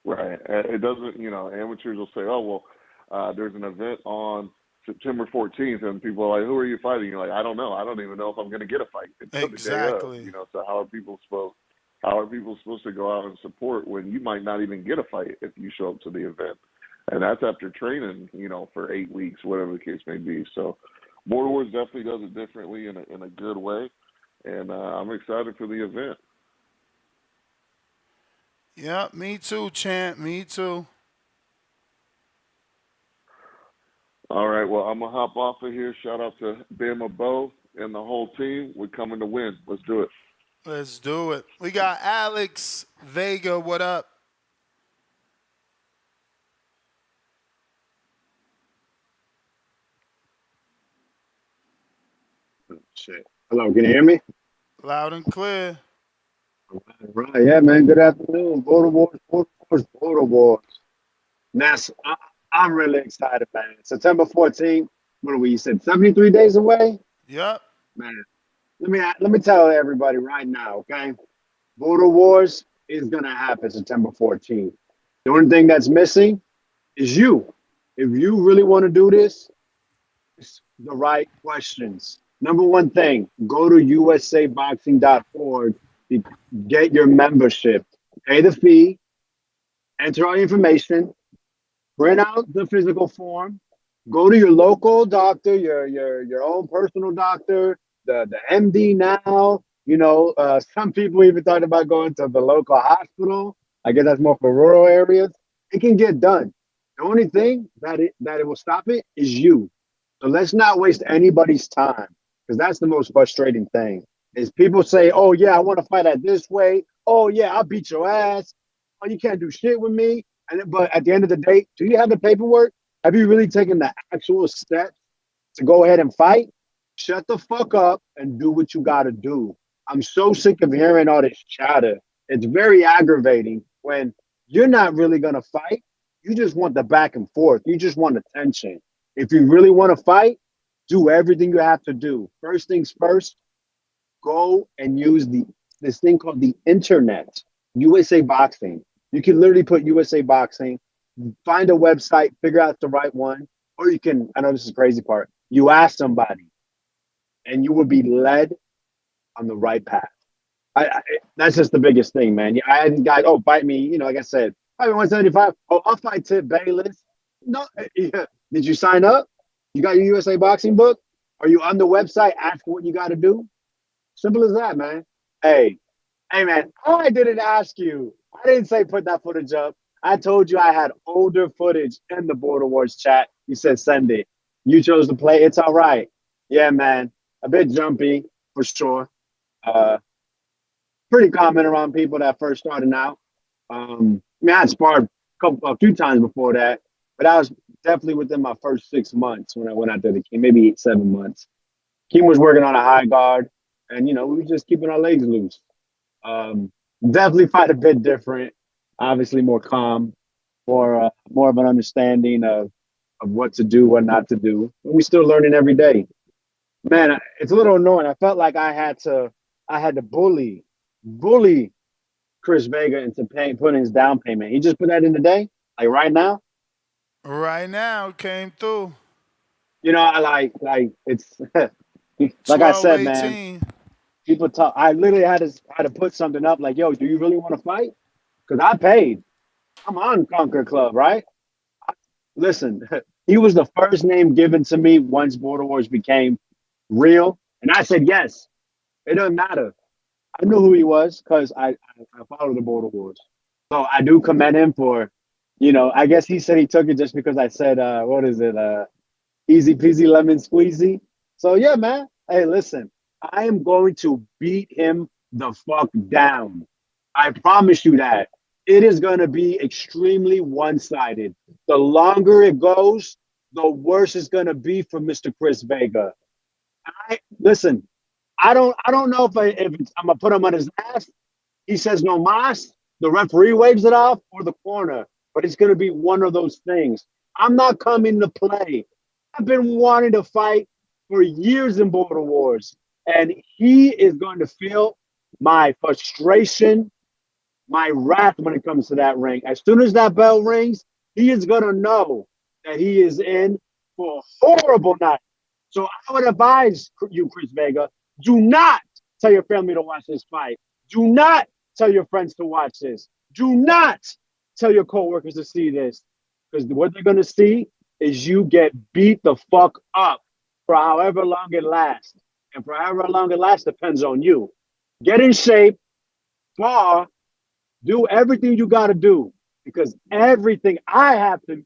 Right. It doesn't, amateurs will say, oh, well, there's an event on September 14th, and people are like, who are you fighting? You're like, I don't know. I don't even know if I'm going to get a fight until Exactly. the day of. So how are people supposed to go out and support when you might not even get a fight if you show up to the event? And that's after training, for 8 weeks, whatever the case may be. So Border Wars definitely does it differently in a good way, and I'm excited for the event. Yeah, me too, Champ. Me too. All right, well, I'm going to hop off of here. Shout out to Bama Bo and the whole team. We're coming to win. Let's do it. Let's do it. We got Alex Vega. What up? Shit. Hello, can you hear me? Loud and clear. Right, yeah, man. Good afternoon. Border Wars. I'm really excited, man. September 14th. What are we? You said 73 days away? Yep. Man, let me tell everybody right now, okay? Border Wars is gonna happen September 14th. The only thing that's missing is you. If you really want to do this, it's the right questions. Number one thing, go to usaboxing.org to get your membership. Pay the fee, enter all your information, print out the physical form, go to your local doctor, your own personal doctor, the MD now. Some people even thought about going to the local hospital. I guess that's more for rural areas. It can get done. The only thing that it will stop it is you. So let's not waste anybody's time, because that's the most frustrating thing. Is people say, "Oh yeah, I want to fight at this way. Oh yeah, I'll beat your ass. Oh, you can't do shit with me." But at the end of the day, do you have the paperwork? Have you really taken the actual steps to go ahead and fight? Shut the fuck up and do what you got to do. I'm so sick of hearing all this chatter. It's very aggravating when you're not really going to fight. You just want the back and forth. You just want attention. If you really want to fight, do everything you have to do. First things first, go and use this thing called the internet, USA Boxing. You can literally put USA Boxing, find a website, figure out the right one, or you can, I know this is the crazy part, you ask somebody and you will be led on the right path. That's just the biggest thing, man. I had guys, fight me, like I said, fight me 175. Oh, I'll fight Tip Bayless. No, yeah. Did you sign up? You got your USA Boxing book? Are you on the website? Ask what you got to do. Simple as that, man. Hey, man, I didn't ask you. I didn't say put that footage up. I told you I had older footage in the Border Wars chat. You said send it. You chose to play. It's all right. Yeah, man. A bit jumpy for sure. Pretty common around people that first started out. I had sparred a few times before that, but I was definitely within my first 6 months when I went out there to Keem, maybe 7 months. Keem was working on a high guard, and we were just keeping our legs loose. Definitely fight a bit different, obviously more calm, more of an understanding of what to do, what not to do. And we're still learning every day. Man, it's a little annoying. I felt like I had to bully Chris Vega into putting his down payment. He just put that in today, like right now. Right now, came through. I like it's like I said, 18. Man. People talk. I literally had to put something up like, "Yo, do you really want to fight?" Because I paid. I'm on Conquer Club, right? Listen, he was the first name given to me once Border Wars became real, and I said yes. It doesn't matter. I knew who he was because I follow the Border Wars. So I do commend him for, I guess he said he took it just because I said, what is it? Easy peasy lemon squeezy. So yeah, man. Hey, listen, I am going to beat him the fuck down. I promise you that. It is going to be extremely one-sided. The longer it goes, the worse it's going to be for Mr. Chris Vega. Listen. I don't know if I'm gonna put him on his ass. He says no mas. The referee waves it off or the corner, but it's gonna be one of those things. I'm not coming to play. I've been wanting to fight for years in Border Wars, and he is going to feel my frustration, my wrath when it comes to that ring. As soon as that bell rings, he is going to know that he is in for a horrible night. So I would advise you, Chris Vega, do not tell your family to watch this fight. Do not tell your friends to watch this. Do not tell your coworkers to see this. Because what they're going to see is you get beat the fuck up for however long it lasts. And for however long it lasts depends on you. Get in shape, spar, do everything you got to do because everything I have to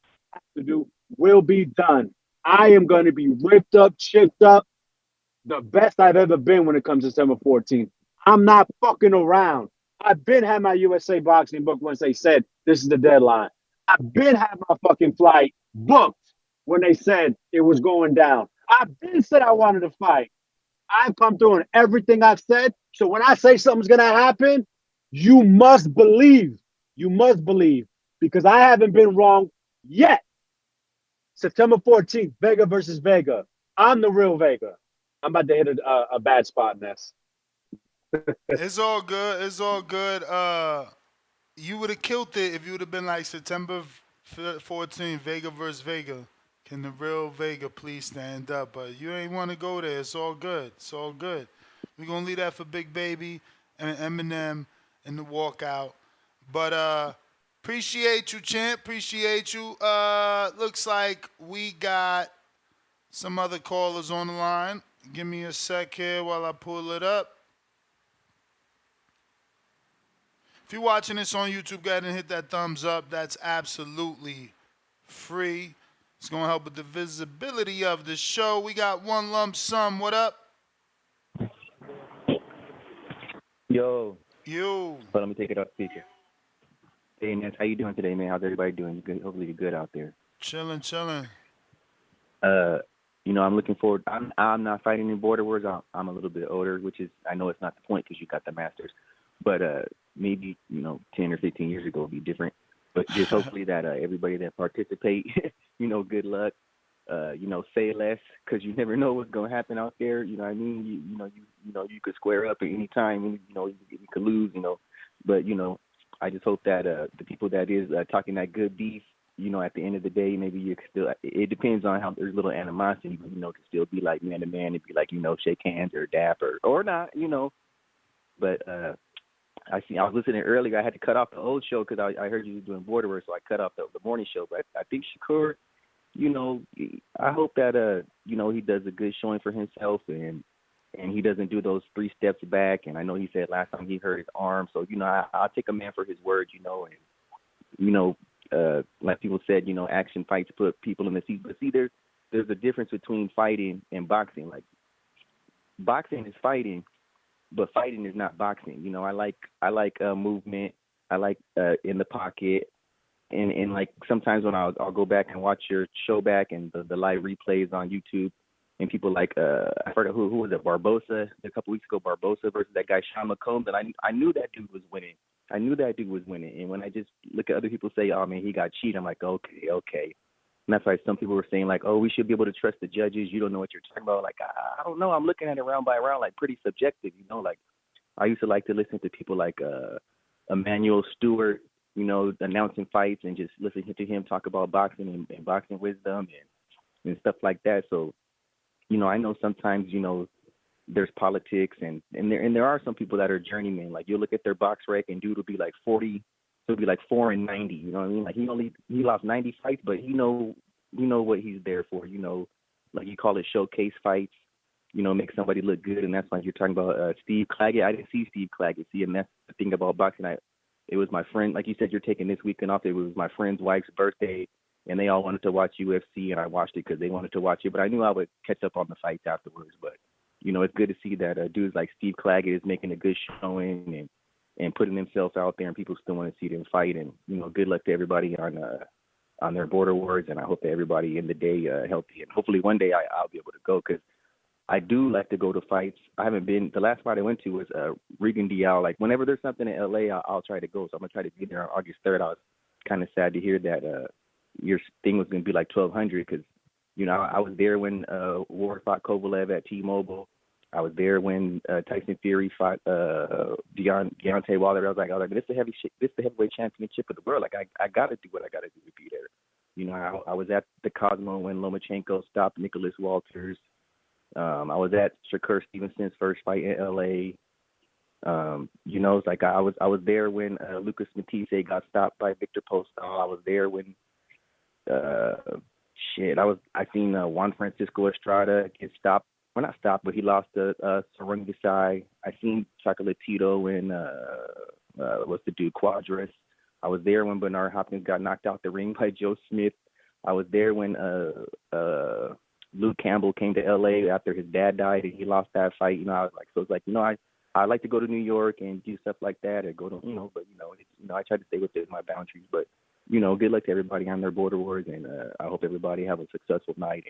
do will be done. I am going to be ripped up, chipped up, the best I've ever been when it comes to December 14th. I'm not fucking around. I've been had my USA boxing book once they said this is the deadline. I've been had my fucking flight booked when they said it was going down. I've been said I wanted to fight. I've come through on everything I've said. So when I say something's gonna happen, you must believe. You must believe because I haven't been wrong yet. September 14th, Vega versus Vega. I'm the real Vega. I'm about to hit a bad spot, Ness. It's all good. It's all good. You would have killed it if you would have been like September 14th, Vega versus Vega. Can the real Vega please stand up? But you ain't want to go there. It's all good. It's all good. We're going to leave that for Big Baby and Eminem and the walkout. But appreciate you, champ. Appreciate you. Looks like we got some other callers on the line. Give me a sec here while I pull it up. If you're watching this on YouTube, go ahead and hit that thumbs up. That's absolutely free. It's going to help with the visibility of the show. We got One Lump Sum. What up? Yo. You. But let me take it off speaker. Hey, Ness, how you doing today, man? How's everybody doing? Good. Hopefully you're good out there. Chilling. I'm looking forward. I'm not fighting in Border Wars. I'm a little bit older, which is, I know it's not the point because you got the Masters. But maybe, 10 or 15 years ago would be different. But just hopefully that everybody that participate, good luck. Say less because you never know what's going to happen out there. You know what I mean? You could square up at any time. You could lose, But, I just hope that the people that is talking that good beef, at the end of the day, maybe you could still, it depends on how there's little animosity, but, to still be like man to man and be like, shake hands or dap or not, But I was listening earlier. I had to cut off the old show because I heard you doing Border Wars, so I cut off the morning show. But I think Shakur, I hope that he does a good showing for himself and he doesn't do those 3 steps back. And I know he said last time he hurt his arm, so I'll take a man for his word, and like people said, action fights put people in the seat. But see, there's a difference between fighting and boxing. Like boxing is fighting. But fighting is not boxing. I like movement. I like in the pocket, and like sometimes when I'll go back and watch your show back and the live replays on YouTube, and people like I forgot who was it, Barbosa a couple weeks ago, Barbosa versus that guy Shawn McComb. And I knew that dude was winning. And when I just look at other people say, oh man, he got cheated, I'm like, okay. And that's why some people were saying, like, oh, we should be able to trust the judges. You don't know what you're talking about. Like, I don't know. I'm looking at it round by round, like, pretty subjective, Like, I used to like to listen to people like Emmanuel Stewart, announcing fights and just listening to him talk about boxing and boxing wisdom and stuff like that. So, I know sometimes, there's politics and there are some people that are journeymen. Like, you'll look at their box rec and dude will be like 40 he'll be like 4-90. You know what I mean? Like he lost 90 fights, but you know what he's there for. You know, like you call it showcase fights. You know, make somebody look good, and that's like you're talking about Steve Claggett. I didn't see Steve Claggett. See, and that's the thing about boxing. It was my friend, like you said, you're taking this weekend off. It was my friend's wife's birthday, and they all wanted to watch UFC, and I watched it because they wanted to watch it. But I knew I would catch up on the fights afterwards. But you know, it's good to see that dudes like Steve Claggett is making a good showing and putting themselves out there, and people still want to see them fight. And you know, good luck to everybody on their border wars, and I hope that everybody in the day healthy, and hopefully one day I'll be able to go because I do like to go to fights. I haven't been. The last fight I went to was Regan Dial. Like whenever there's something in LA, I'll try to go. So I'm gonna try to be there on August 3rd. I was kind of sad to hear that your thing was gonna be like 1,200 because you know I was there when Ward fought Kovalev at T-Mobile. I was there when Tyson Fury fought Deontay Wilder. I was like, this is the heavyweight championship of the world. Like I gotta do what I gotta do to be there. You know, I was at the Cosmo when Lomachenko stopped Nicholas Walters. I was at Shakur Stevenson's first fight in LA. You know, it's like I was there when Lucas Matisse got stopped by Victor Postol. I was there when I seen Juan Francisco Estrada get stopped. Well, not stopped, but he lost to Sarung Desai. I seen Chocolatito and what's the dude, Quadras. I was there when Bernard Hopkins got knocked out the ring by Joe Smith. I was there when Luke Campbell came to LA after his dad died and he lost that fight. You know, I was like, so it's like, you know, I like to go to New York and do stuff like that or go to, you know, but I try to stay within my boundaries. But you know, good luck to everybody on their border wars, and I hope everybody have a successful night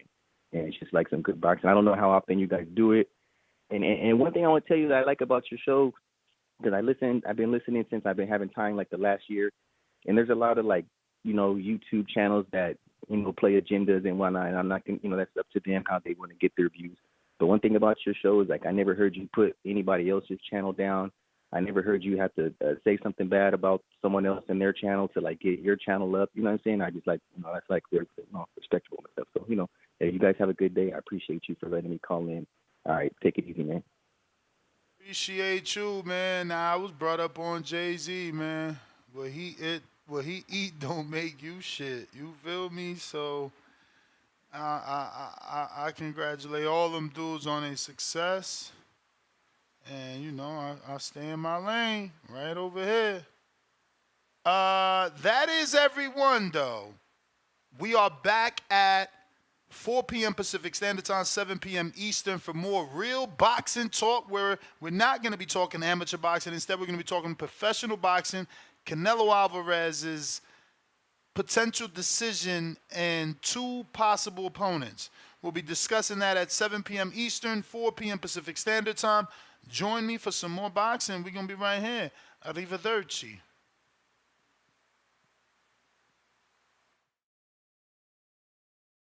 and it's just like some good boxing. I don't know how often you guys do it, and one thing I want to tell you that I like about your show because I've been listening since I've been having time like the last year, and there's a lot of like, you know, YouTube channels that, you know, play agendas and whatnot, and I'm not gonna, you know, that's up to them how they want to get their views. But one thing about your show is like I never heard you put anybody else's channel down. I never heard you have to say something bad about someone else in their channel to like get your channel up. You know what I'm saying? I just like, you know, that's like very, you know, respectable and stuff. So, you know, hey, you guys have a good day. I appreciate you for letting me call in. All right, take it easy, man. Appreciate you, man. Nah, I was brought up on Jay-Z, man. What he eat don't make you shit. You feel me? So I congratulate all them dudes on their success. And, you know, I stay in my lane right over here. That is everyone, though. We are back at 4 p.m. Pacific Standard Time, 7 p.m. Eastern for more real boxing talk where we're not going to be talking amateur boxing. Instead, we're going to be talking professional boxing, Canelo Alvarez's potential decision and 2 possible opponents. We'll be discussing that at 7 p.m. Eastern, 4 p.m. Pacific Standard Time. Join me for some more boxing. We're going to be right here. Arrivederci.